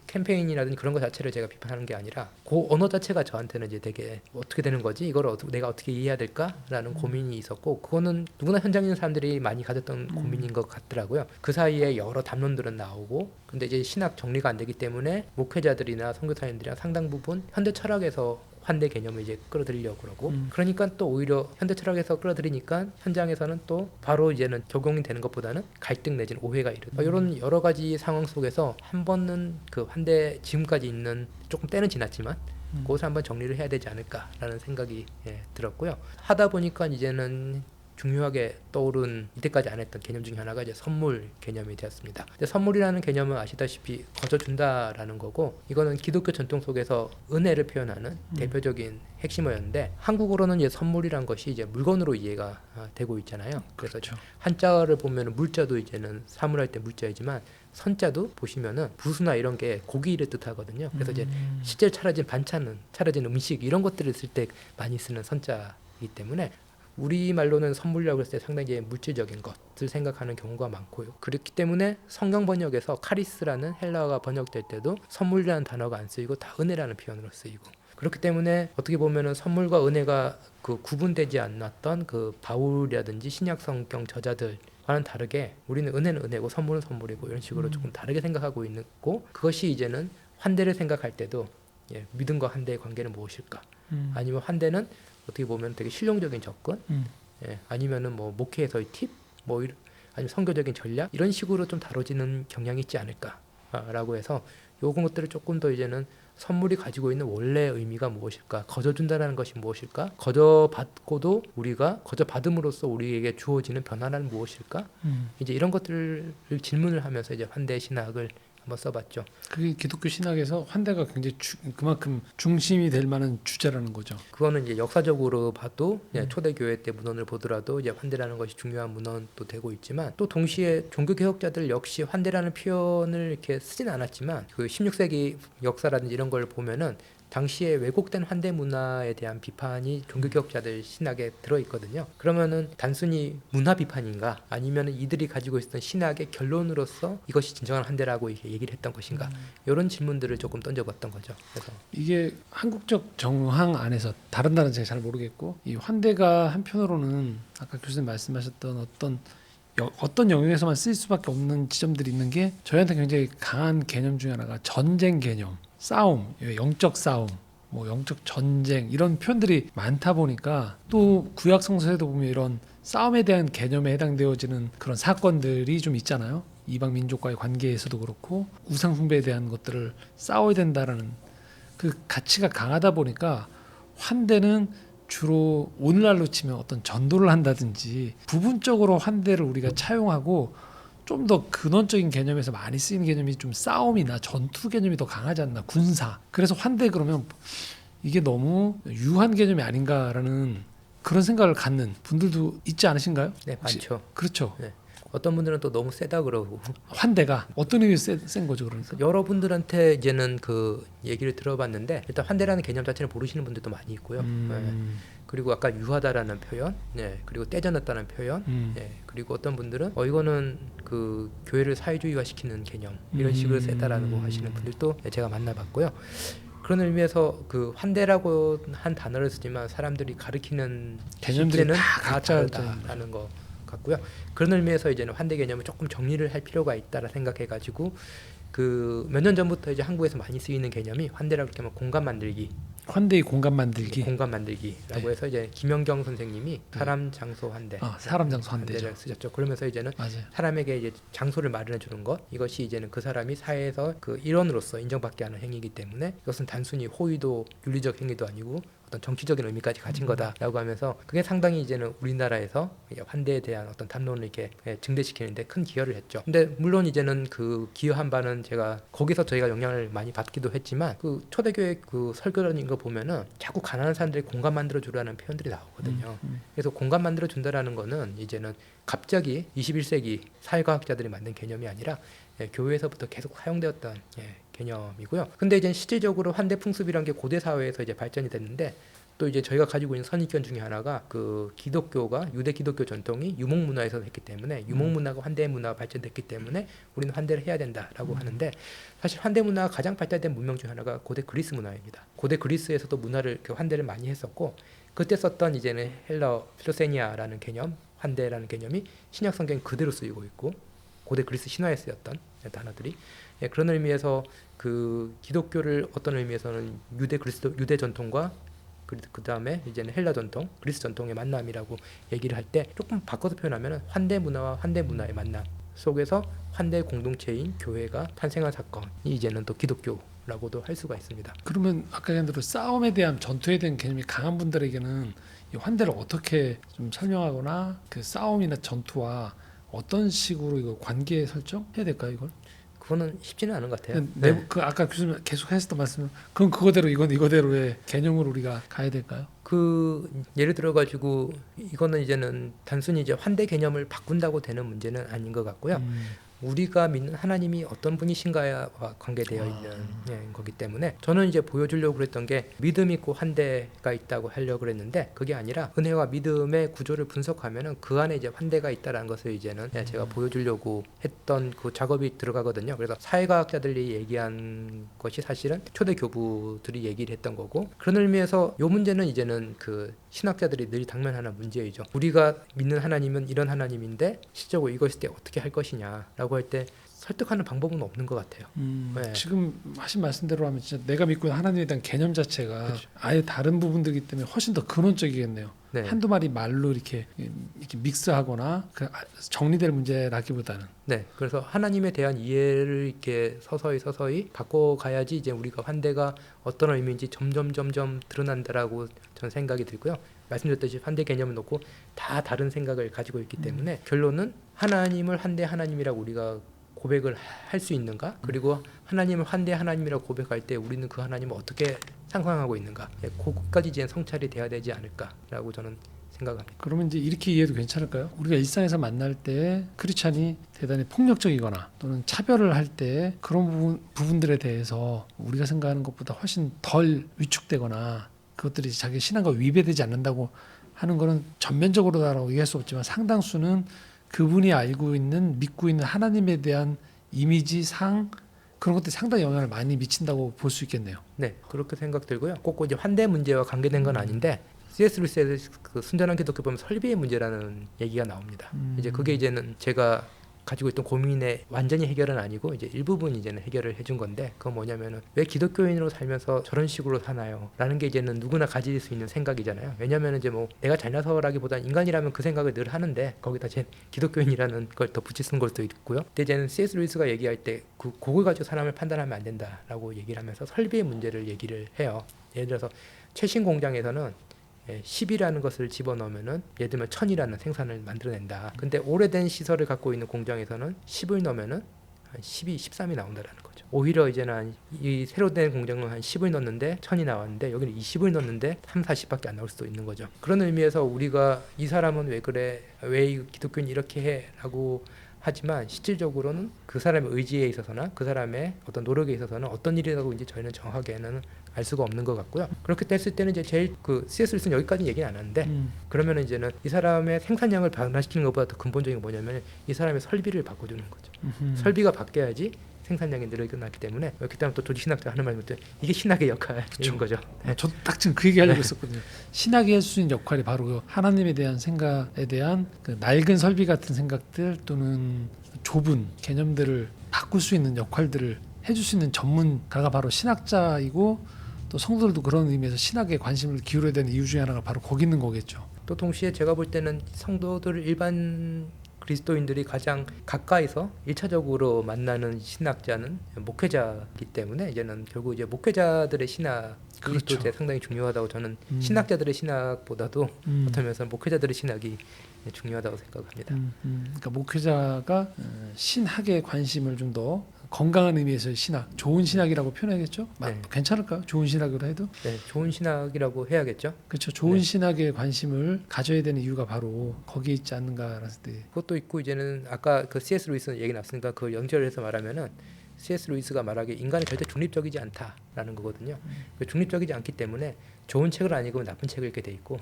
캠페인이라든지 그런 것 자체를 제가 비판하는 게 아니라 그 언어 자체가 저한테는 이제 되게 어떻게 되는 거지? 이걸 내가 어떻게 이해해야 될까라는 고민이 있었고 그거는 누구나 현장에 있는 사람들이 많이 가졌던 고민인 것 같더라고요. 그 사이에 여러 담론들은 나오고 근데 이제 신학 정리가 안 되기 때문에 목회자들이나 선교사님들이나 상당 부분 현대 철학에서 환대 개념을 이제 끌어들이려고 그러고 그러니까 또 오히려 현대 철학에서 끌어들이니까 현장에서는 또 바로 이제는 적용이 되는 것보다는 갈등 내지는 오해가 이르고 이런 여러 가지 상황 속에서 한 번은 그 환대 지금까지 있는 조금 때는 지났지만 그것을 한번 정리를 해야 되지 않을까라는 생각이 들었고요. 하다 보니까 이제는 중요하게 떠오른 이때까지 안 했던 개념 중에 하나가 이제 선물 개념이 되었습니다. 근데 선물이라는 개념은 아시다시피 거저준다라는 거고 이거는 기독교 전통 속에서 은혜를 표현하는 대표적인 핵심어였는데 한국어로는 이제 선물이란 것이 이제 물건으로 이해가 되고 있잖아요. 그래서 그렇죠. 한자를 보면 물자도 이제는 사물할 때 물자이지만 선자도 보시면은 부수나 이런 게 고기를 뜻하거든요. 그래서 이제 실제로 차려진 반찬은 차려진 음식 이런 것들을 쓸 때 많이 쓰는 선자이기 때문에 우리말로는 선물이라고 했을 때 상당히 물질적인 것을 생각하는 경우가 많고요. 그렇기 때문에 성경 번역에서 카리스라는 헬라어가 번역될 때도 선물이라는 단어가 안 쓰이고 다 은혜라는 표현으로 쓰이고 그렇기 때문에 어떻게 보면은 선물과 은혜가 그 구분되지 않았던 그 바울이라든지 신약 성경 저자들과는 다르게 우리는 은혜는 은혜고 선물은 선물이고 이런 식으로 조금 다르게 생각하고 있고 그것이 이제는 환대를 생각할 때도 믿음과 환대의 관계는 무엇일까? 음. 아니면 환대는 어떻게 보면 되게 실용적인 접근, 음. 아니면은 뭐 목회에서의 팁, 뭐 아니면 선교적인 전략 이런 식으로 좀 다뤄지는 경향이 있지 않을까라고 해서 요런 것들을 조금 더 이제는 선물이 가지고 있는 원래 의미가 무엇일까? 거저 준다라는 것이 무엇일까? 거저 받고도 우리가 거저 받음으로써 우리에게 주어지는 변화는 무엇일까? 이제 이런 것들을 질문을 하면서 이제 환대 신학을 한번 써봤죠. 그게 기독교 신학에서 환대가 굉장히 그만큼 중심이 될 만한 주제라는 거죠. 그거는 이제 역사적으로 봐도 초대 교회 때 문헌을 보더라도 이제 환대라는 것이 중요한 문헌도 되고 있지만 또 동시에 종교 개혁자들 역시 환대라는 표현을 이렇게 쓰진 않았지만 그 16세기 역사라든지 이런 걸 보면은 당시에 왜곡된 환대 문화에 대한 비판이 종교개혁자들 신학에 들어있거든요. 그러면은 단순히 문화 비판인가 아니면 이들이 가지고 있었던 신학의 결론으로서 이것이 진정한 환대라고 얘기를 했던 것인가 이런 질문들을 조금 던져봤던 거죠. 그래서 이게 한국적 정황 안에서 다른 나라는 제가 잘 모르겠고 이 환대가 한편으로는 아까 교수님 말씀하셨던 어떤 영역에서만 쓰일 수밖에 없는 지점들이 있는 게 저희한테 굉장히 강한 개념 중에 하나가 전쟁 개념, 싸움, 영적 싸움, 뭐 영적 전쟁 이런 표현들이 많다 보니까 또 구약 성서에도 보면 이런 싸움에 대한 개념에 해당되어지는 그런 사건들이 좀 있잖아요. 이방 민족과의 관계에서도 그렇고 우상 숭배에 대한 것들을 싸워야 된다라는 그 가치가 강하다 보니까 환대는 주로 오늘날로 치면 어떤 전도를 한다든지 부분적으로 환대를 우리가 차용하고 좀 더 근원적인 개념에서 많이 쓰이는 개념이 좀 싸움이나 전투 개념이 더 강하지 않나, 군사. 그래서 환대 그러면 이게 너무 유한 개념이 아닌가라는 그런 생각을 갖는 분들도 있지 않으신가요? 네, 많죠. 그렇죠. 네. 어떤 분들은 또 너무 세다 그러고 환대가 어떤 의미에서 센 거죠, 그러니까? 여러분들한테 이제는 그 얘기를 들어봤는데 일단 환대라는 개념 자체를 모르시는 분들도 많이 있고요. 그리고 아까 유하다라는 표현, 그리고 떼져놨다는 표현, 그리고 어떤 분들은 이거는 그 교회를 사회주의화 시키는 개념 이런 식으로 세다라고 하시는 분들도 제가 만나봤고요. 그런 의미에서 그 환대라고 한 단어를 쓰지만 사람들이 가리키는 개념들이 실제는 다 다 각자 다르다라는 거 같고요. 그런 의미에서 이제는 환대 개념을 조금 정리를 할 필요가 있다라 생각해가지고 그 몇 년 전부터 이제 한국에서 많이 쓰이는 개념이 환대라고 이렇게 하면 공간 만들기, 환대의 공간 만들기. 공간 만들기라고 네. 해서 이제 김연경 선생님이 사람 장소 환대, 사람 장소 환대죠. 환대를 쓰셨죠. 그러면서 이제는 맞아요. 사람에게 이제 장소를 마련해 주는 것 이것이 이제는 그 사람이 사회에서 그 일원으로서 인정받게 하는 행위이기 때문에 이것은 단순히 호의도 윤리적 행위도 아니고 어떤 정치적인 의미까지 가진 거다라고 하면서 그게 상당히 이제는 우리나라에서 환대에 대한 어떤 담론을 이렇게 증대시키는데 큰 기여를 했죠. 근데 물론 이제는 그 기여한 바는 제가 거기서 저희가 영향을 많이 받기도 했지만 그 초대교회 그 설교라는 거 보면은 자꾸 가난한 사람들이 공간 만들어 주라는 표현들이 나오거든요. 그래서 공간 만들어 준다라는 거는 이제는 갑자기 21세기 사회과학자들이 만든 개념이 아니라 교회에서부터 계속 사용되었던 개념이고요. 근데 이제 실질적으로 환대 풍습이란 게 고대 사회에서 이제 발전이 됐는데 또 이제 저희가 가지고 있는 선입견 중에 하나가 그 기독교가 유대 기독교 전통이 유목 문화에서 했기 때문에 유목 문화가 환대 문화가 발전됐기 때문에 우리는 환대를 해야 된다라고 하는데 사실 환대 문화가 가장 발달된 문명 중 하나가 고대 그리스 문화입니다. 고대 그리스에서도 문화를 환대를 많이 했었고 그때 썼던 이제는 헬러 필로세니아라는 개념, 환대라는 개념이 신약 성경에 그대로 쓰이고 있고 고대 그리스 신화에 쓰였던 단어들이 그런 의미에서 그 기독교를 어떤 의미에서는 유대 전통과 그 다음에 이제는 헬라 전통, 그리스 전통의 만남이라고 얘기를 할 때 조금 바꿔서 표현하면 환대 문화와 환대 문화의 만남 속에서 환대 공동체인 교회가 탄생한 사건이 이제는 또 기독교라고도 할 수가 있습니다. 그러면 아까 얘기한 대로 싸움에 대한 전투에 대한 개념이 강한 분들에게는 이 환대를 어떻게 좀 설명하거나 그 싸움이나 전투와 어떤 식으로 이거 관계 설정해야 될까요, 이걸? 그거는 쉽지는 않은 것 같아요. 그 아까 교수님 계속 하셨던 말씀, 그럼 그거대로 이건 이거대로의 개념으로 우리가 가야 될까요? 그 예를 들어 가지고 이거는 이제는 단순히 이제 환대 개념을 바꾼다고 되는 문제는 아닌 것 같고요. 우리가 믿는 하나님이 어떤 분이신가와 관계되어 있는 거기 때문에 저는 이제 보여주려고 그랬던 게 믿음 있고 환대가 있다고 하려고 그랬는데 그게 아니라 은혜와 믿음의 구조를 분석하면은 그 안에 이제 환대가 있다라는 것을 이제는 제가 보여주려고 했던 그 작업이 들어가거든요. 그래서 사회과학자들이 얘기한 것이 사실은 초대 교부들이 얘기를 했던 거고 그런 의미에서 요 문제는 이제는 그 신학자들이 늘 당면하는 문제이죠. 우리가 믿는 하나님은 이런 하나님인데 실제로 이것일 때 어떻게 할 것이냐라고 할 때 설득하는 방법은 없는 것 같아요. 네. 지금 하신 말씀대로 하면 진짜 내가 믿고 있는 하나님에 대한 개념 자체가 그렇죠. 아예 다른 부분들이기 때문에 훨씬 더 근원적이겠네요. 네. 한두 마리 말로 이렇게 믹스하거나 정리될 문제라기보다는. 네, 그래서 하나님에 대한 이해를 이렇게 서서히 바꿔가야지 이제 우리가 환대가 어떤 의미인지 점점 드러난다라고 저는 생각이 들고요. 말씀드렸듯이 환대 개념을 놓고 다 다른 생각을 가지고 있기 때문에 결론은 하나님을 환대 하나님이라고 우리가 고백을 할 수 있는가? 그리고 하나님을 환대 하나님이라고 고백할 때 우리는 그 하나님을 어떻게 상상하고 있는가? 그것까지 이제 성찰이 돼야 되지 않을까라고 저는 생각합니다. 그러면 이제 이렇게 이해도 괜찮을까요? 우리가 일상에서 만날 때 크리스찬이 대단히 폭력적이거나 또는 차별을 할 때 그런 부분들에 대해서 우리가 생각하는 것보다 훨씬 덜 위축되거나 그것들이 자기 신앙과 위배되지 않는다고 하는 거는 전면적으로다라고 얘기할 수 없지만 상당수는 그분이 알고 있는 믿고 있는 하나님에 대한 이미지 상 그런 것들이 상당히 영향을 많이 미친다고 볼 수 있겠네요. 네, 그렇게 생각 들고요. 꼭 이제 환대 문제와 관계된 건 아닌데 C.S. 루이스의 그 순전한 기독교 보면 설비의 문제라는 얘기가 나옵니다. 이제 그게 이제는 제가 가지고 있던 고민의 완전히 해결은 아니고 이제 일부분 이제는 해결을 해준 건데 그건 뭐냐면은 왜 기독교인으로 살면서 저런 식으로 사나요? 라는 게 이제는 누구나 가질 수 있는 생각이잖아요. 왜냐면은 이제 뭐 내가 잘나서라기보다는 인간이라면 그 생각을 늘 하는데 거기다 제 기독교인이라는 걸 더 붙이는 것도 있고요. 근데 이제는 C.S. 루이스가 얘기할 때 그 그걸 가지고 사람을 판단하면 안 된다라고 얘기를 하면서 설비의 문제를 얘기를 해요. 예를 들어서 최신 공장에서는 10이라는 것을 집어넣으면은 예를 들면 1000이라는 생산을 만들어낸다. 근데 오래된 시설을 갖고 있는 공장에서는 10을 넣으면은 한 12, 13이 나온다라는 거죠. 오히려 이제는 이 새로 된 공장은 한 10을 넣는데 1000이 나왔는데 여기는 20을 넣는데 3, 40밖에 안 나올 수도 있는 거죠. 그런 의미에서 우리가 이 사람은 왜 그래? 왜 이 기독교인 이렇게 해? 라고 하지만 실질적으로는 그 사람의 의지에 있어서나 그 사람의 어떤 노력에 있어서는 어떤 일이라고 이제 저희는 정확하게는 알 수가 없는 것 같고요. 그렇게 됐을 때는 이제 제일 그 C.S. 루이스는 여기까지 얘기는 안 하는데 그러면 이제는 이 사람의 생산량을 변화시키는 것보다 더 근본적인 게 뭐냐면 이 사람의 설비를 바꿔주는 거죠. 설비가 바뀌어야지 생산량이 늘어나기 때문에 그다음 또 조직신학자 하는 말부터 이게 신학의 역할인 거죠. 네. 저도 딱 지금 그 얘기하려고 했었거든요. 신학이 할 수 있는 역할이 바로 그 하나님에 대한 생각에 대한 그 낡은 설비 같은 생각들 또는 좁은 개념들을 바꿀 수 있는 역할들을 해줄 수 있는 전문가가 바로 신학자이고 또 성도들도 그런 의미에서 신학에 관심을 기울여야 되는 이유 중에 하나가 바로 거기 있는 거겠죠. 또 동시에 제가 볼 때는 성도들 일반 그리스도인들이 가장 가까이서 1차적으로 만나는 신학자는 목회자이기 때문에 이제는 결국 이제 목회자들의 신학이 그렇죠. 또 상당히 중요하다고 저는 신학자들의 신학보다도 어떤 면에서 목회자들의 신학이 중요하다고 생각합니다. 그러니까 목회자가 신학에 관심을 좀 더 건강한 의미에서의 신학, 좋은 신학이라고 표현하겠죠? 네. 괜찮을까요? 좋은 신학으로 해도? 네, 좋은 신학이라고 해야겠죠. 그렇죠. 좋은 네. 신학에 관심을 가져야 되는 이유가 바로 거기에 있지 않는가라는 때. 그것도 있고 이제는 아까 그 C.S. 루이스 얘기 나왔으니까 그 연결해서 말하면은 C.S. 루이스가 말하기에 인간은 절대 중립적이지 않다라는 거거든요. 중립적이지 않기 때문에 좋은 책을 안 읽으면 나쁜 책을 읽게 돼 있고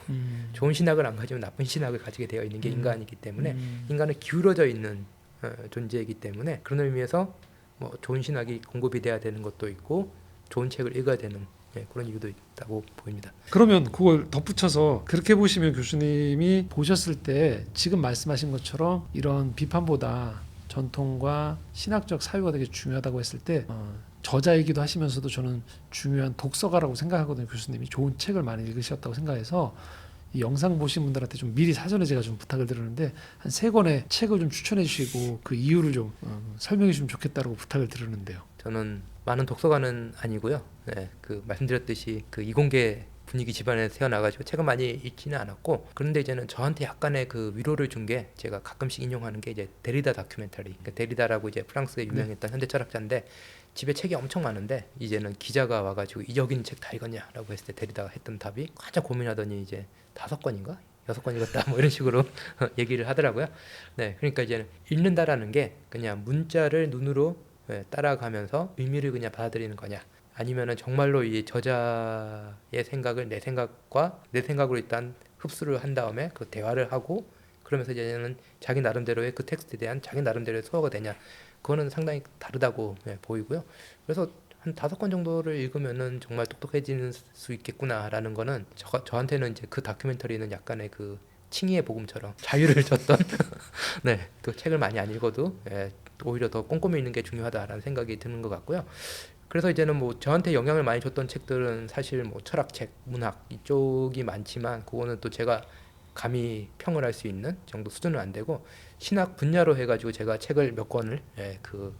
좋은 신학을 안 가지면 나쁜 신학을 가지게 되어 있는 게 인간이기 때문에 인간은 기울어져 있는 존재이기 때문에 그런 의미에서 뭐 좋은 신학이 공급이 돼야 되는 것도 있고 좋은 책을 읽어야 되는 그런 이유도 있다고 보입니다. 그러면 그걸 덧붙여서 그렇게 보시면 교수님이 보셨을 때 지금 말씀하신 것처럼 이런 비판보다 전통과 신학적 사유가 되게 중요하다고 했을 때 저자이기도 하시면서도 저는 중요한 독서가라고 생각하거든요. 교수님이 좋은 책을 많이 읽으셨다고 생각해서 이 영상 보신 분들한테 좀 미리 사전에 제가 좀 부탁을 드리는데 한 3권의 책을 좀 추천해 주시고 그 이유를 좀 설명해 주시면 좋겠다고 부탁을 드리는데요. 저는 많은 독서가는 아니고요. 네, 그 말씀드렸듯이 그 이공계 분위기 집안에서 태어나가지고 책은 많이 읽지는 않았고 그런데 이제는 저한테 약간의 그 위로를 준 게 제가 가끔씩 인용하는 게 이제 데리다 다큐멘터리. 그러니까 데리다라고 이제 프랑스에 유명했던 현대 철학자인데 집에 책이 엄청 많은데 이제는 기자가 와가지고 여기 있는 책 다 읽었냐라고 했을 때 데리다가 했던 답이 한참 고민하더니 이제 5권인가 6권 읽었다 뭐 이런 식으로 얘기를 하더라고요. 네, 그러니까 이제는 읽는다라는 게 그냥 문자를 눈으로 따라가면서 의미를 그냥 받아들이는 거냐 아니면은 정말로 이 저자의 생각을 내 생각과 내 생각으로 일단 흡수를 한 다음에 그 대화를 하고 그러면서 이제는 자기 나름대로의 그 텍스트에 대한 자기 나름대로의 소화가 되냐 그거는 상당히 다르다고 보이고요. 그래서 한 5권 정도를 읽으면은 정말 똑똑해지는 수 있겠구나라는 거는 저한테는 이제 그 다큐멘터리는 약간의 그 칭의의 복음처럼 자유를 줬던 네, 그 책을 많이 안 읽어도 오히려 더 꼼꼼히 읽는 게 중요하다라는 생각이 드는 것 같고요. 그래서 이제는 뭐 저한테 영향을 많이 줬던 책들은 사실 뭐 철학책, 문학 이쪽이 많지만 그거는 또 제가 감히 평을 할 수 있는 정도 수준은 안 되고 신학 분야로 해가지고 제가 책을 몇 권을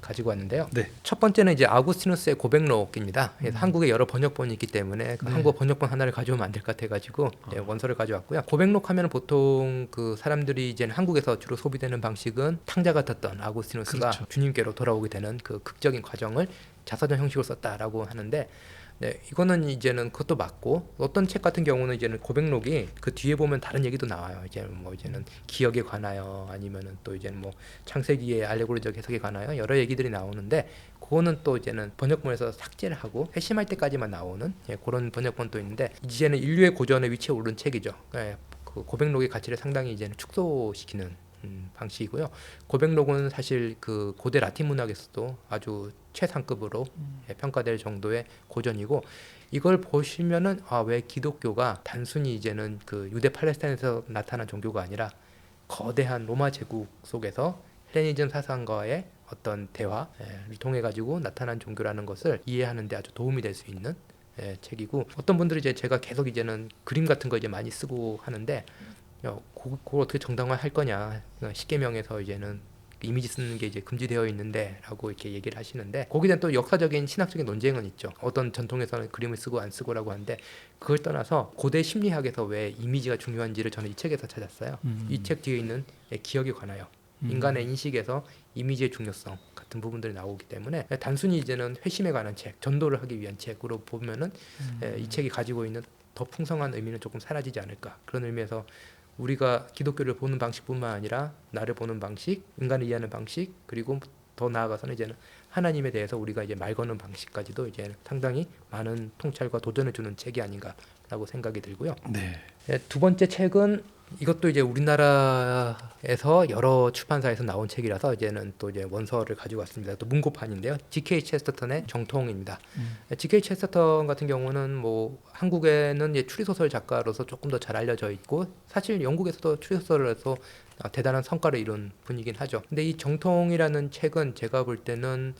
가지고 왔는데요. 네. 첫 번째는 이제 아우구스티누스의 고백록입니다. 그래서 한국에 여러 번역본이 있기 때문에 그 네. 한국 번역본 하나를 가져오면 안 될 것 같아가지고 원서를 가져왔고요. 고백록 하면은 보통 그 사람들이 이제 한국에서 주로 소비되는 방식은 탕자 같았던 아우구스티누스가 그렇죠. 주님께로 돌아오게 되는 그 극적인 과정을 자서전 형식으로 썼다라고 하는데 네, 이거는 이제는 그것도 맞고 어떤 책 같은 경우는 이제는 고백록이 그 뒤에 보면 다른 얘기도 나와요. 이제는 기억에 관하여 아니면은 또 이제는 뭐 창세기의 알레고리적 해석에 관하여 여러 얘기들이 나오는데 그거는 또 이제는 번역본에서 삭제를 하고 회심할 때까지만 나오는 그런 번역본도 있는데 이제는 인류의 고전에 위치에 오른 책이죠. 그 고백록의 가치를 상당히 이제는 축소시키는 방식이고요. 고백록은 사실 그 고대 라틴 문학에서도 아주 최상급으로 평가될 정도의 고전이고 이걸 보시면은 왜 기독교가 단순히 이제는 그 유대 팔레스타인에서 나타난 종교가 아니라 거대한 로마 제국 속에서 헬레니즘 사상과의 어떤 대화를 통해 가지고 나타난 종교라는 것을 이해하는 데 아주 도움이 될 수 있는 책이고 어떤 분들이 이제 제가 계속 이제는 그림 같은 거 이제 많이 쓰고 하는데 그걸 어떻게 정당화할 거냐. 십계명에서 이제는 이미지 쓰는 게 이제 금지되어 있는데라고 이렇게 얘기를 하시는데 거기에 대한 또 역사적인 신학적인 논쟁은 있죠. 어떤 전통에서는 그림을 쓰고 안 쓰고라고 하는데 그걸 떠나서 고대 심리학에서 왜 이미지가 중요한지를 저는 이 책에서 찾았어요. 이 책 뒤에 있는 기억에 관하여 인간의 인식에서 이미지의 중요성 같은 부분들이 나오기 때문에 단순히 이제는 회심에 관한 책, 전도를 하기 위한 책으로 보면은 이 책이 가지고 있는 더 풍성한 의미는 조금 사라지지 않을까. 그런 의미에서 우리가 기독교를 보는 방식뿐만 아니라 나를 보는 방식, 인간을 이해하는 방식, 그리고 더 나아가서는 이제는 하나님에 대해서 우리가 이제 말 거는 방식까지도 이제 상당히 많은 통찰과 도전을 주는 책이 아닌가라고 생각이 들고요. 네. 두 번째 책은 이것도 이제 우리나라에서 여러 출판사에서 나온 책이라서 이제는 또 이제 원서를 가지고 왔습니다. 또 문고판인데요. G.K. 체스터턴의 정통입니다. G.K. 체스터턴 같은 경우는 뭐 한국에는 이제 추리소설 작가로서 조금 더 잘 알려져 있고 사실 영국에서도 추리소설을 해서 대단한 성과를 이룬 분이긴 하죠. 근데 이 정통이라는 책은 제가 볼 때는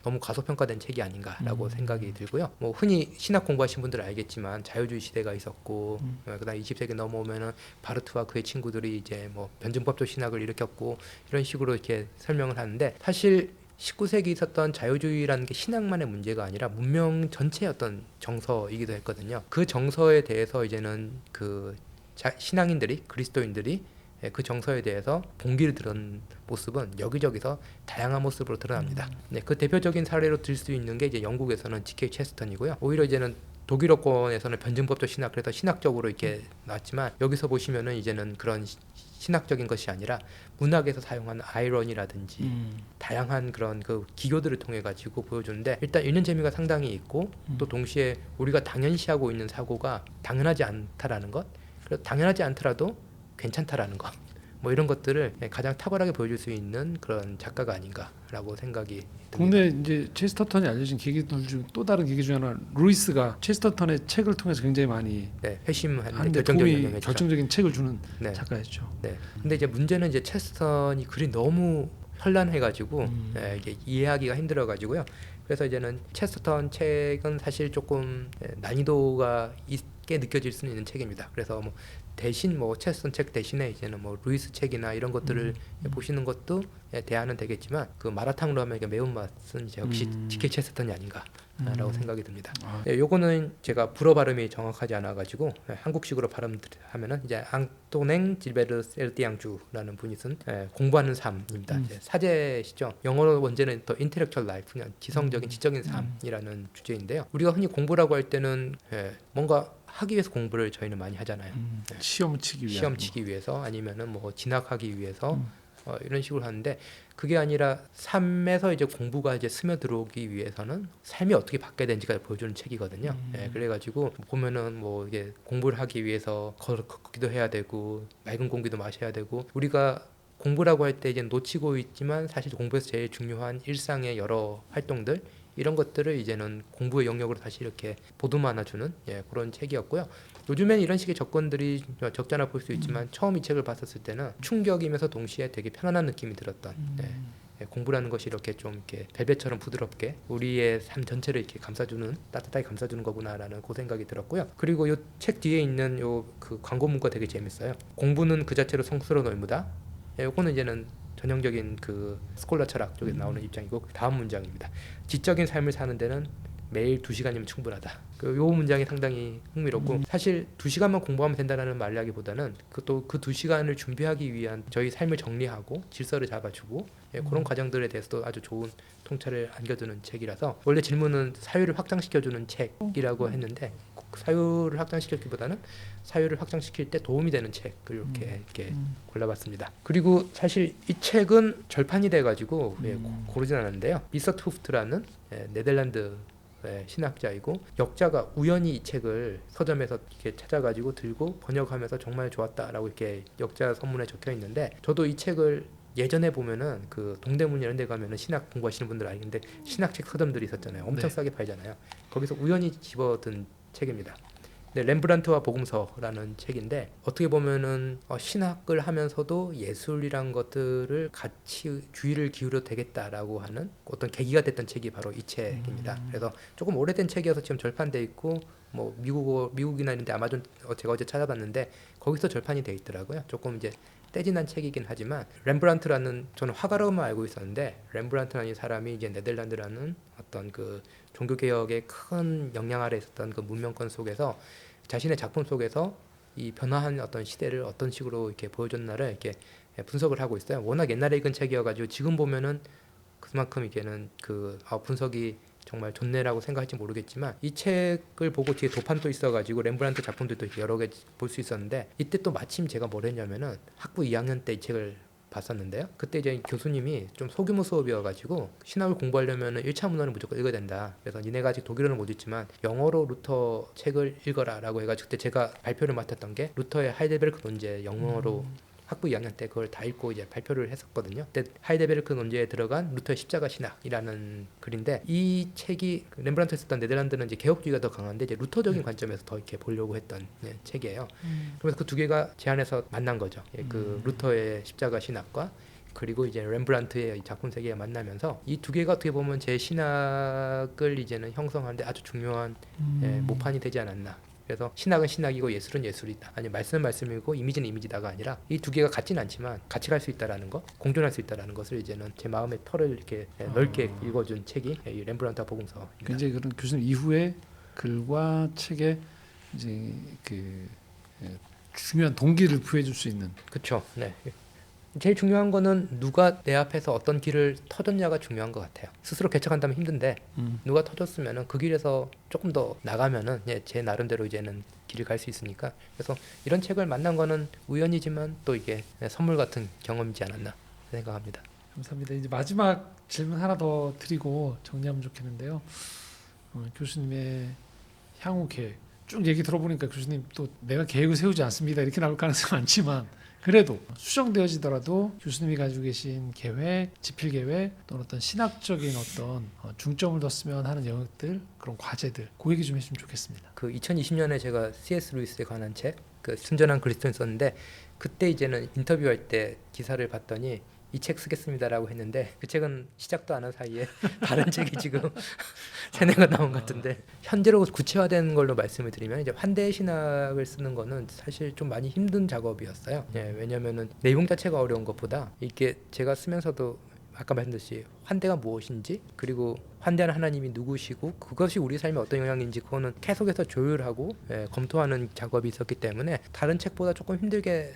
너무 과소평가된 책이 아닌가라고 생각이 들고요. 뭐 흔히 신학 공부하신 분들은 알겠지만 자유주의 시대가 있었고 그다음 20세기 넘어오면은 바르트와 그의 친구들이 이제 뭐 변증법적 신학을 일으켰고 이런 식으로 이렇게 설명을 하는데 사실 19세기 있었던 자유주의라는 게 신학만의 문제가 아니라 문명 전체의 어떤 정서이기도 했거든요. 그 정서에 대해서 이제는 그 신앙인들이 그리스도인들이 그 정서에 대해서 봉기를 들은 모습은 여기저기서 다양한 모습으로 드러납니다. 네, 그 대표적인 사례로 들 수 있는 게 이제 영국에서는 G.K. 체스턴이고요. 오히려 이제는 독일어권에서는 변증법적 신학 그래서 신학적으로 이렇게 나왔지만 여기서 보시면은 이제는 그런 신학적인 것이 아니라 문학에서 사용하는 아이러니라든지 다양한 그런 그 기교들을 통해 가지고 보여주는데 일단 읽는 재미가 상당히 있고 또 동시에 우리가 당연시하고 있는 사고가 당연하지 않다라는 것 그리고 당연하지 않더라도 괜찮다라는 것, 뭐 이런 것들을 가장 탁월하게 보여줄 수 있는 그런 작가가 아닌가라고 생각이 듭니다. 국내 이제 체스터턴이 알려진 계기들 중 또 다른 계기 중 하나 루이스가 체스터턴의 책을 통해서 굉장히 많이 회심하는 하는데 결정적인 도움이 영향을 결정적인 책을 주는 네. 작가였죠. 네. 근데 이제 문제는 이제 체스턴이 글이 너무 현란해가지고 이게 이해하기가 힘들어가지고요. 그래서 이제는 체스턴 책은 사실 조금 난이도가 있게 느껴질 수는 있는 책입니다. 그래서 뭐 대신 뭐 체스턴 책 대신에 이제는 뭐 루이스 책이나 이런 것들을 보시는 것도 대안은 되겠지만 그 마라탕으로 하면 이게 매운맛은 이제 역시 G.K. 체스턴이 아닌가라고 생각이 듭니다. 요거는 제가 불어 발음이 정확하지 않아가지고 한국식으로 발음하면은 이제 앙토냉 질베르 셀티앙주라는 분이 쓴 공부하는 삶입니다. 이제 사제시죠. 영어로 원제는 더 인텔렉츄얼 라이프, 그냥 지성적인 지적인 삶이라는 주제인데요. 우리가 흔히 공부라고 할 때는 뭔가 하기 위해서 공부를 저희는 많이 하잖아요. 시험 치기 위한 시험 치기 위해서 아니면은 뭐 진학하기 위해서 이런 식으로 하는데 그게 아니라 삶에서 이제 공부가 이제 스며들어오기 위해서는 삶이 어떻게 바뀌어야 되는지가 보여주는 책이거든요. 그래가지고 보면은 뭐 이게 공부를 하기 위해서 걷기도 해야 되고 맑은 공기도 마셔야 되고 우리가 공부라고 할 때 이제 놓치고 있지만 사실 공부에서 제일 중요한 일상의 여러 활동들 이런 것들을 이제는 공부의 영역으로 다시 이렇게 보듬어안아주는 그런 책이었고요. 요즘엔 이런 식의 접근들이 적잖아 볼 수 있지만 처음 이 책을 봤었을 때는 충격이면서 동시에 되게 편안한 느낌이 들었던 공부라는 것이 이렇게 좀 이렇게 벨벳처럼 부드럽게 우리의 삶 전체를 이렇게 감싸주는 따뜻하게 감싸주는 거구나라는 그 생각이 들었고요. 그리고 이 책 뒤에 있는 요 그 광고 문구가 되게 재밌어요. 공부는 그 자체로 성스러운 의무다. 요거는 이제는 전형적인 그 스콜라 철학 쪽에서 나오는 입장이고 다음 문장입니다. 지적인 삶을 사는 데는 매일 2시간이면 충분하다. 요 문장이 상당히 흥미롭고 사실 2시간만 공부하면 된다는 말이라기보다는 또 그 2시간을 준비하기 위한 저희 삶을 정리하고 질서를 잡아주고 그런 과정들에 대해서도 아주 좋은 통찰을 안겨주는 책이라서 원래 질문은 사유를 확장시켜주는 책이라고 했는데 사유를 확장시키기보다는 사유를 확장시킬 때 도움이 되는 책을 이렇게 골라봤습니다. 그리고 사실 이 책은 절판이 돼가지고 고르진 않았는데요. 비서트 후프트라는 네덜란드 신학자이고 역자가 우연히 이 책을 서점에서 이렇게 찾아가지고 들고 번역하면서 정말 좋았다라고 이렇게 역자 선문에 적혀 있는데 저도 이 책을 예전에 보면은 그 동대문 이런 데 가면은 신학 공부하시는 분들 알겠는데 신학책 서점들이 있었잖아요. 엄청 네. 싸게 팔잖아요. 거기서 우연히 집어든 책입니다. 네, 렘브란트와 복음서라는 책인데 어떻게 보면은 신학을 하면서도 예술이란 것들을 같이 주의를 기울여도 되겠다라고 하는 어떤 계기가 됐던 책이 바로 이 책입니다. 그래서 조금 오래된 책이어서 지금 절판돼 있고 뭐 미국이나 이런 데 아마존 제가 어제 찾아봤는데 거기서 절판이 돼 있더라고요. 조금 이제 떼진한 책이긴 하지만 렘브란트라는 저는 화가로만 알고 있었는데 렘브란트라는 이 사람이 이제 네덜란드라는 어떤 그 종교 개혁의 큰 영향 아래 있었던 그 문명권 속에서 자신의 작품 속에서 이 변화한 어떤 시대를 어떤 식으로 이렇게 보여줬나를 이렇게 분석을 하고 있어요. 워낙 옛날에 읽은 책이어가지고 지금 보면은 그만큼 이게는 그 분석이 정말 좋네라고 생각할지 모르겠지만 이 책을 보고 뒤에 도판도 있어가지고 렘브란트 작품들도 여러 개 볼 수 있었는데 이때 또 마침 제가 뭘 했냐면은 학부 2학년 때 이 책을 봤었는데요. 그때 이제 교수님이 좀 소규모 수업이어가지고 신학을 공부하려면 1차 문헌을 무조건 읽어야 된다. 그래서 니네가 아직 독일어는 못 읽지만 영어로 루터 책을 읽어라라고 해가지고 그때 제가 발표를 맡았던 게 루터의 하이델베르크 논제 영어로 학부 2학년 때 그걸 다 읽고 이제 발표를 했었거든요. 그때 하이델베르크 논제에 들어간 루터의 십자가 신학이라는 글인데 이 책이 렘브란트가 썼던 네덜란드는 이제 개혁주의가 더 강한데 이제 루터적인 관점에서 더 이렇게 보려고 했던 책이에요. 그래서 그 두 개가 제 안에서 만난 거죠. 그 루터의 십자가 신학과 그리고 이제 렘브란트의 작품 세계가 만나면서 이 두 개가 어떻게 보면 제 신학을 이제는 형성하는데 아주 중요한 모판이 되지 않았나. 그래서 신학은 신학이고 예술은 예술이다. 아니 말씀은 말씀이고 이미지는 이미지다가 아니라 이 두 개가 같지는 않지만 같이 갈 수 있다라는 거, 공존할 수 있다라는 것을 이제는 제 마음의 털을 이렇게 넓게 읽어준 책이 이 렘브란트 복음서입니다. 굉장히 그런 교수님 이후에 글과 책에 이제 그 중요한 동기를 부여줄 수 있는. 그렇죠. 네. 제일 중요한 거는 누가 내 앞에서 어떤 길을 터줬냐가 중요한 것 같아요. 스스로 개척한다면 힘든데 누가 터줬으면은 그 길에서 조금 더 나가면은 제 나름대로 이제는 길을 갈 수 있으니까 그래서 이런 책을 만난 거는 우연이지만 또 이게 선물 같은 경험이지 않았나 생각합니다. 감사합니다. 이제 마지막 질문 하나 더 드리고 정리하면 좋겠는데요. 교수님의 향후 계획 쭉 얘기 들어보니까 교수님 또 내가 계획을 세우지 않습니다 이렇게 나올 가능성은 많지만 그래도 수정되어지더라도 교수님이 가지고 계신 계획, 집필 계획 또는 어떤 신학적인 어떤 중점을 뒀으면 하는 영역들 그런 과제들 그 얘기 좀 해주시면 좋겠습니다. 그 2020년에 제가 C.S. 루이스에 관한 책, 그 순전한 그리스도인 썼는데 그때 이제는 인터뷰할 때 기사를 봤더니 이 책 쓰겠습니다라고 했는데 그 책은 시작도 안 한 사이에 다른 책이 지금 세네가 나온 것 같은데 현재로 구체화된 걸로 말씀을 드리면 이제 환대 신학을 쓰는 거는 사실 좀 많이 힘든 작업이었어요. 왜냐면은 내용 자체가 어려운 것보다 이게 제가 쓰면서도 아까 말씀드렸듯이 환대가 무엇인지 그리고 환대하는 하나님이 누구시고 그것이 우리 삶에 어떤 영향인지 그거는 계속해서 조율하고 검토하는 작업이 있었기 때문에 다른 책보다 조금 힘들게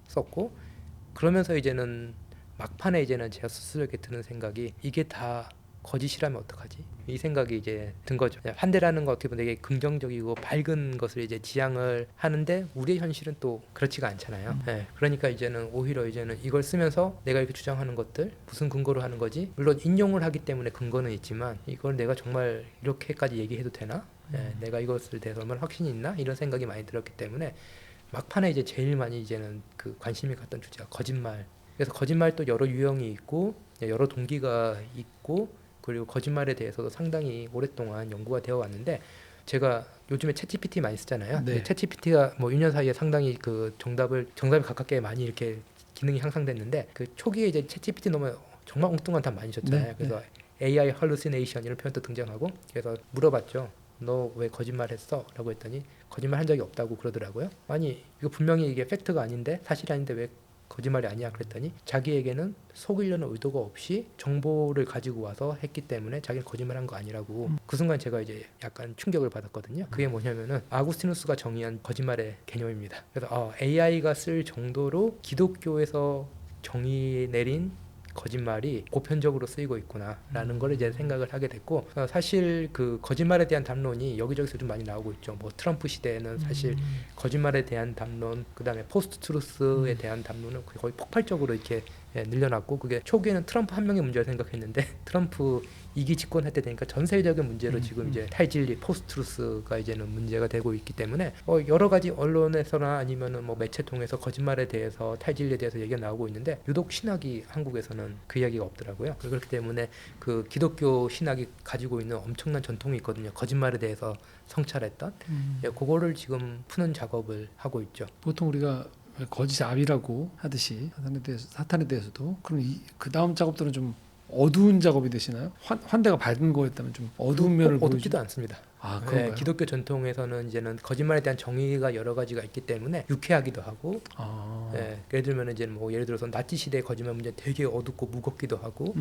썼고 그러면서 이제는 막판에 이제는 제가 스스로에게 드는 생각이 이게 다 거짓이라면 어떡하지? 이 생각이 이제 든 거죠. 환대라는 거 어떻게 보면 되게 긍정적이고 밝은 것을 이제 지향을 하는데 우리의 현실은 또 그렇지가 않잖아요. 그러니까 이제는 오히려 이제는 이걸 쓰면서 내가 이렇게 주장하는 것들 무슨 근거로 하는 거지? 물론 인용을 하기 때문에 근거는 있지만 이걸 내가 정말 이렇게까지 얘기해도 되나? 내가 이것을 대해서 얼마나 확신이 있나? 이런 생각이 많이 들었기 때문에 막판에 이제 제일 많이 이제는 그 관심이 갔던 주제가 거짓말. 그래서 거짓말도 여러 유형이 있고 여러 동기가 있고 그리고 거짓말에 대해서도 상당히 오랫동안 연구가 되어 왔는데 제가 요즘에 챗GPT 많이 쓰잖아요. 네. 챗GPT가 뭐 2년 사이에 상당히 그 정답에 가깝게 많이 이렇게 기능이 향상됐는데 그 초기에 이제 챗GPT 너무 정말 엉뚱한 답 많이 줬잖아요. 네, 그래서 AI hallucination 이런 표현도 등장하고 그래서 물어봤죠. 너 왜 거짓말했어? 라고 했더니 거짓말 한 적이 없다고 그러더라고요. 아니 이거 분명히 이게 팩트가 아닌데 사실이 아닌데 왜 거짓말이 아니야? 그랬더니 자기에게는 속이려는 의도가 없이 정보를 가지고 와서 했기 때문에 자기는 거짓말한 거 아니라고. 그 순간 제가 이제 약간 충격을 받았거든요. 그게 뭐냐면은 아구스티누스가 정의한 거짓말의 개념입니다. 그래서 AI가 쓸 정도로 기독교에서 정의 내린 거짓말이 보편적으로 쓰이고 있구나라는 걸 이제 생각을 하게 됐고, 사실 그 거짓말에 대한 담론이 여기저기서 좀 많이 나오고 있죠. 뭐 트럼프 시대에는 사실 거짓말에 대한 담론, 그다음에 포스트 트루스에 대한 담론은 거의 폭발적으로 이렇게 늘려났고, 그게 초기에는 트럼프 한 명의 문제를 생각했는데 트럼프 2기 집권할 때 되니까 전 세계적인 문제로 지금 이제 탈진리, 포스트루스가 이제는 문제가 되고 있기 때문에 여러 가지 언론에서나 아니면은 뭐 매체 통해서 거짓말에 대해서, 탈진리에 대해서 얘기가 나오고 있는데 유독 신학이 한국에서는 그 이야기가 없더라고요. 그렇기 때문에 그 기독교 신학이 가지고 있는 엄청난 전통이 있거든요. 거짓말에 대해서 성찰했던 그거를 지금 푸는 작업을 하고 있죠. 보통 우리가 거짓 압이라고 하듯이 사탄에 대해서도 그럼 그 다음 작업들은 좀 어두운 작업이 되시나요? 환대가 밝은 거였다면 좀 어두운 면을 어둡지도 않습니다. 아, 그런가요? 네, 기독교 전통에서는 이제는 거짓말에 대한 정의가 여러 가지가 있기 때문에 유쾌하기도 하고, 예를 들면 이제 뭐 예를 들어서 나치 시대의 거짓말 문제 되게 어둡고 무겁기도 하고,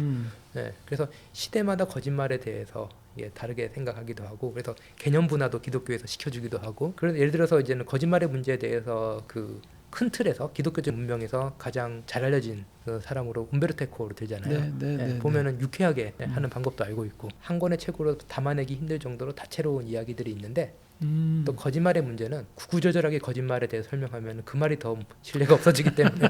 그래서 시대마다 거짓말에 대해서 다르게 생각하기도 하고, 그래서 개념 분화도 기독교에서 시켜주기도 하고, 그래서 예를 들어서 이제는 거짓말의 문제에 대해서 그 큰 틀에서 기독교적 문명에서 가장 잘 알려진 그 사람으로 umberto eco를 들잖아요. 보면은 유쾌하게 하는 방법도 알고 있고, 한 권의 책으로 담아내기 힘들 정도로 다채로운 이야기들이 있는데, 또 거짓말의 문제는 구구절절하게 거짓말에 대해 설명하면 그 말이 더 신뢰가 없어지기 때문에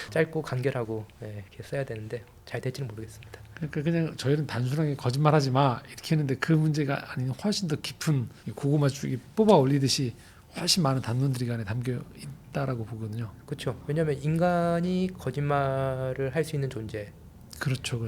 짧고 간결하고 이렇게 써야 되는데 잘 될지는 모르겠습니다. 그러니까 그냥 저희는 단순하게 거짓말하지 마 이렇게 했는데 그 문제가 아닌 훨씬 더 깊은 고구마 줄기 뽑아 올리듯이 훨씬 많은 단문들이 안에 담겨 있다라고 보거든요. 그렇죠. 왜냐하면 인간이 거짓말을 할 수 있는 존재. 그렇죠.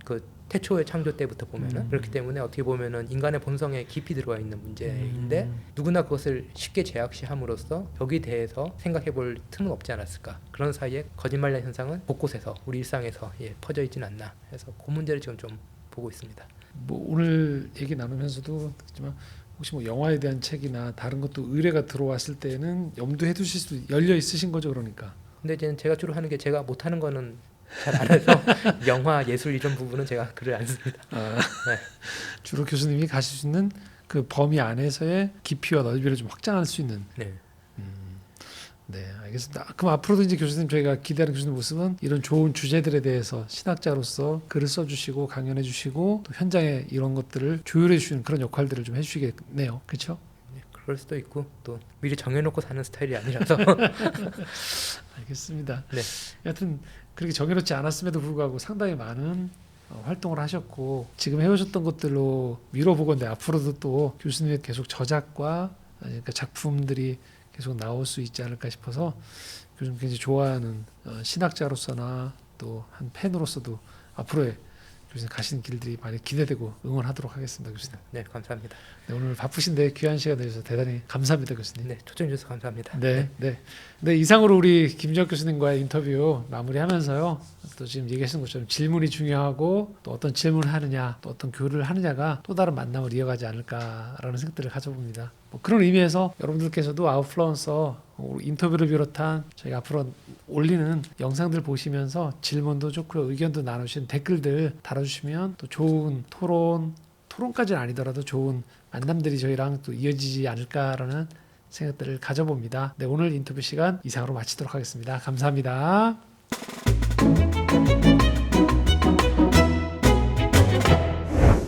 그 태초의 창조 때부터 보면은 그렇기 때문에 어떻게 보면은 인간의 본성에 깊이 들어와 있는 문제인데 누구나 그것을 쉽게 제약시함으로써 여기 대해서 생각해볼 틈은 없지 않았을까. 그런 사이에 거짓말 현상은 곳곳에서 우리 일상에서 퍼져 있지는 않나. 해서 그 문제를 지금 좀 보고 있습니다. 뭐 오늘 얘기 나누면서도 그렇지만 혹시 뭐 영화에 대한 책이나 다른 것도 의뢰가 들어왔을 때는 염두해 두실 수 열려 있으신 거죠, 그러니까. 근데 이제 제가 주로 하는 게 제가 못하는 거는 잘 안 해서 영화, 예술 이런 부분은 제가 글을 안 씁니다. 주로 교수님이 가실 수 있는 그 범위 안에서의 깊이와 넓이를 좀 확장할 수 있는. 네, 알겠습니다. 그럼 앞으로도 이제 교수님 저희가 기대하는 교수님 모습은 이런 좋은 주제들에 대해서 신학자로서 글을 써주시고 강연해 주시고 또 현장에 이런 것들을 조율해 주시는 그런 역할들을 좀 해주시겠네요. 그렇죠? 그럴 수도 있고 또 미리 정해놓고 사는 스타일이 아니라서. 알겠습니다. 네. 여하튼 그렇게 정해놓지 않았음에도 불구하고 상당히 많은 활동을 하셨고 지금 해오셨던 것들로 미뤄보건대 앞으로도 또 교수님의 계속 저작과 그러니까 작품들이 계속 나올 수 있지 않을까 싶어서 요즘 굉장히 좋아하는 신학자로서나 또 한 팬으로서도 앞으로의 교수님 가시는 길들이 많이 기대되고 응원하도록 하겠습니다, 교수님. 네, 감사합니다. 네, 오늘 바쁘신데 귀한 시간 내주셔서 대단히 감사합니다, 교수님. 네, 초청해 주셔서 감사합니다. 네. 이상으로 우리 김지혁 교수님과의 인터뷰 마무리하면서요. 또 지금 얘기하신 것처럼 질문이 중요하고 또 어떤 질문을 하느냐, 또 어떤 교류를 하느냐가 또 다른 만남을 이어가지 않을까라는 생각들을 가져봅니다. 뭐 그런 의미에서 여러분들께서도 아웃플루언서 인터뷰를 비롯한 저희가 앞으로 올리는 영상들 보시면서 질문도 좋고요, 의견도 나누신 댓글들 달아주시면 또 좋은 토론까지는 아니더라도 좋은 만남들이 저희랑 또 이어지지 않을까라는 생각들을 가져봅니다. 네, 오늘 인터뷰 시간 이상으로 마치도록 하겠습니다. 감사합니다.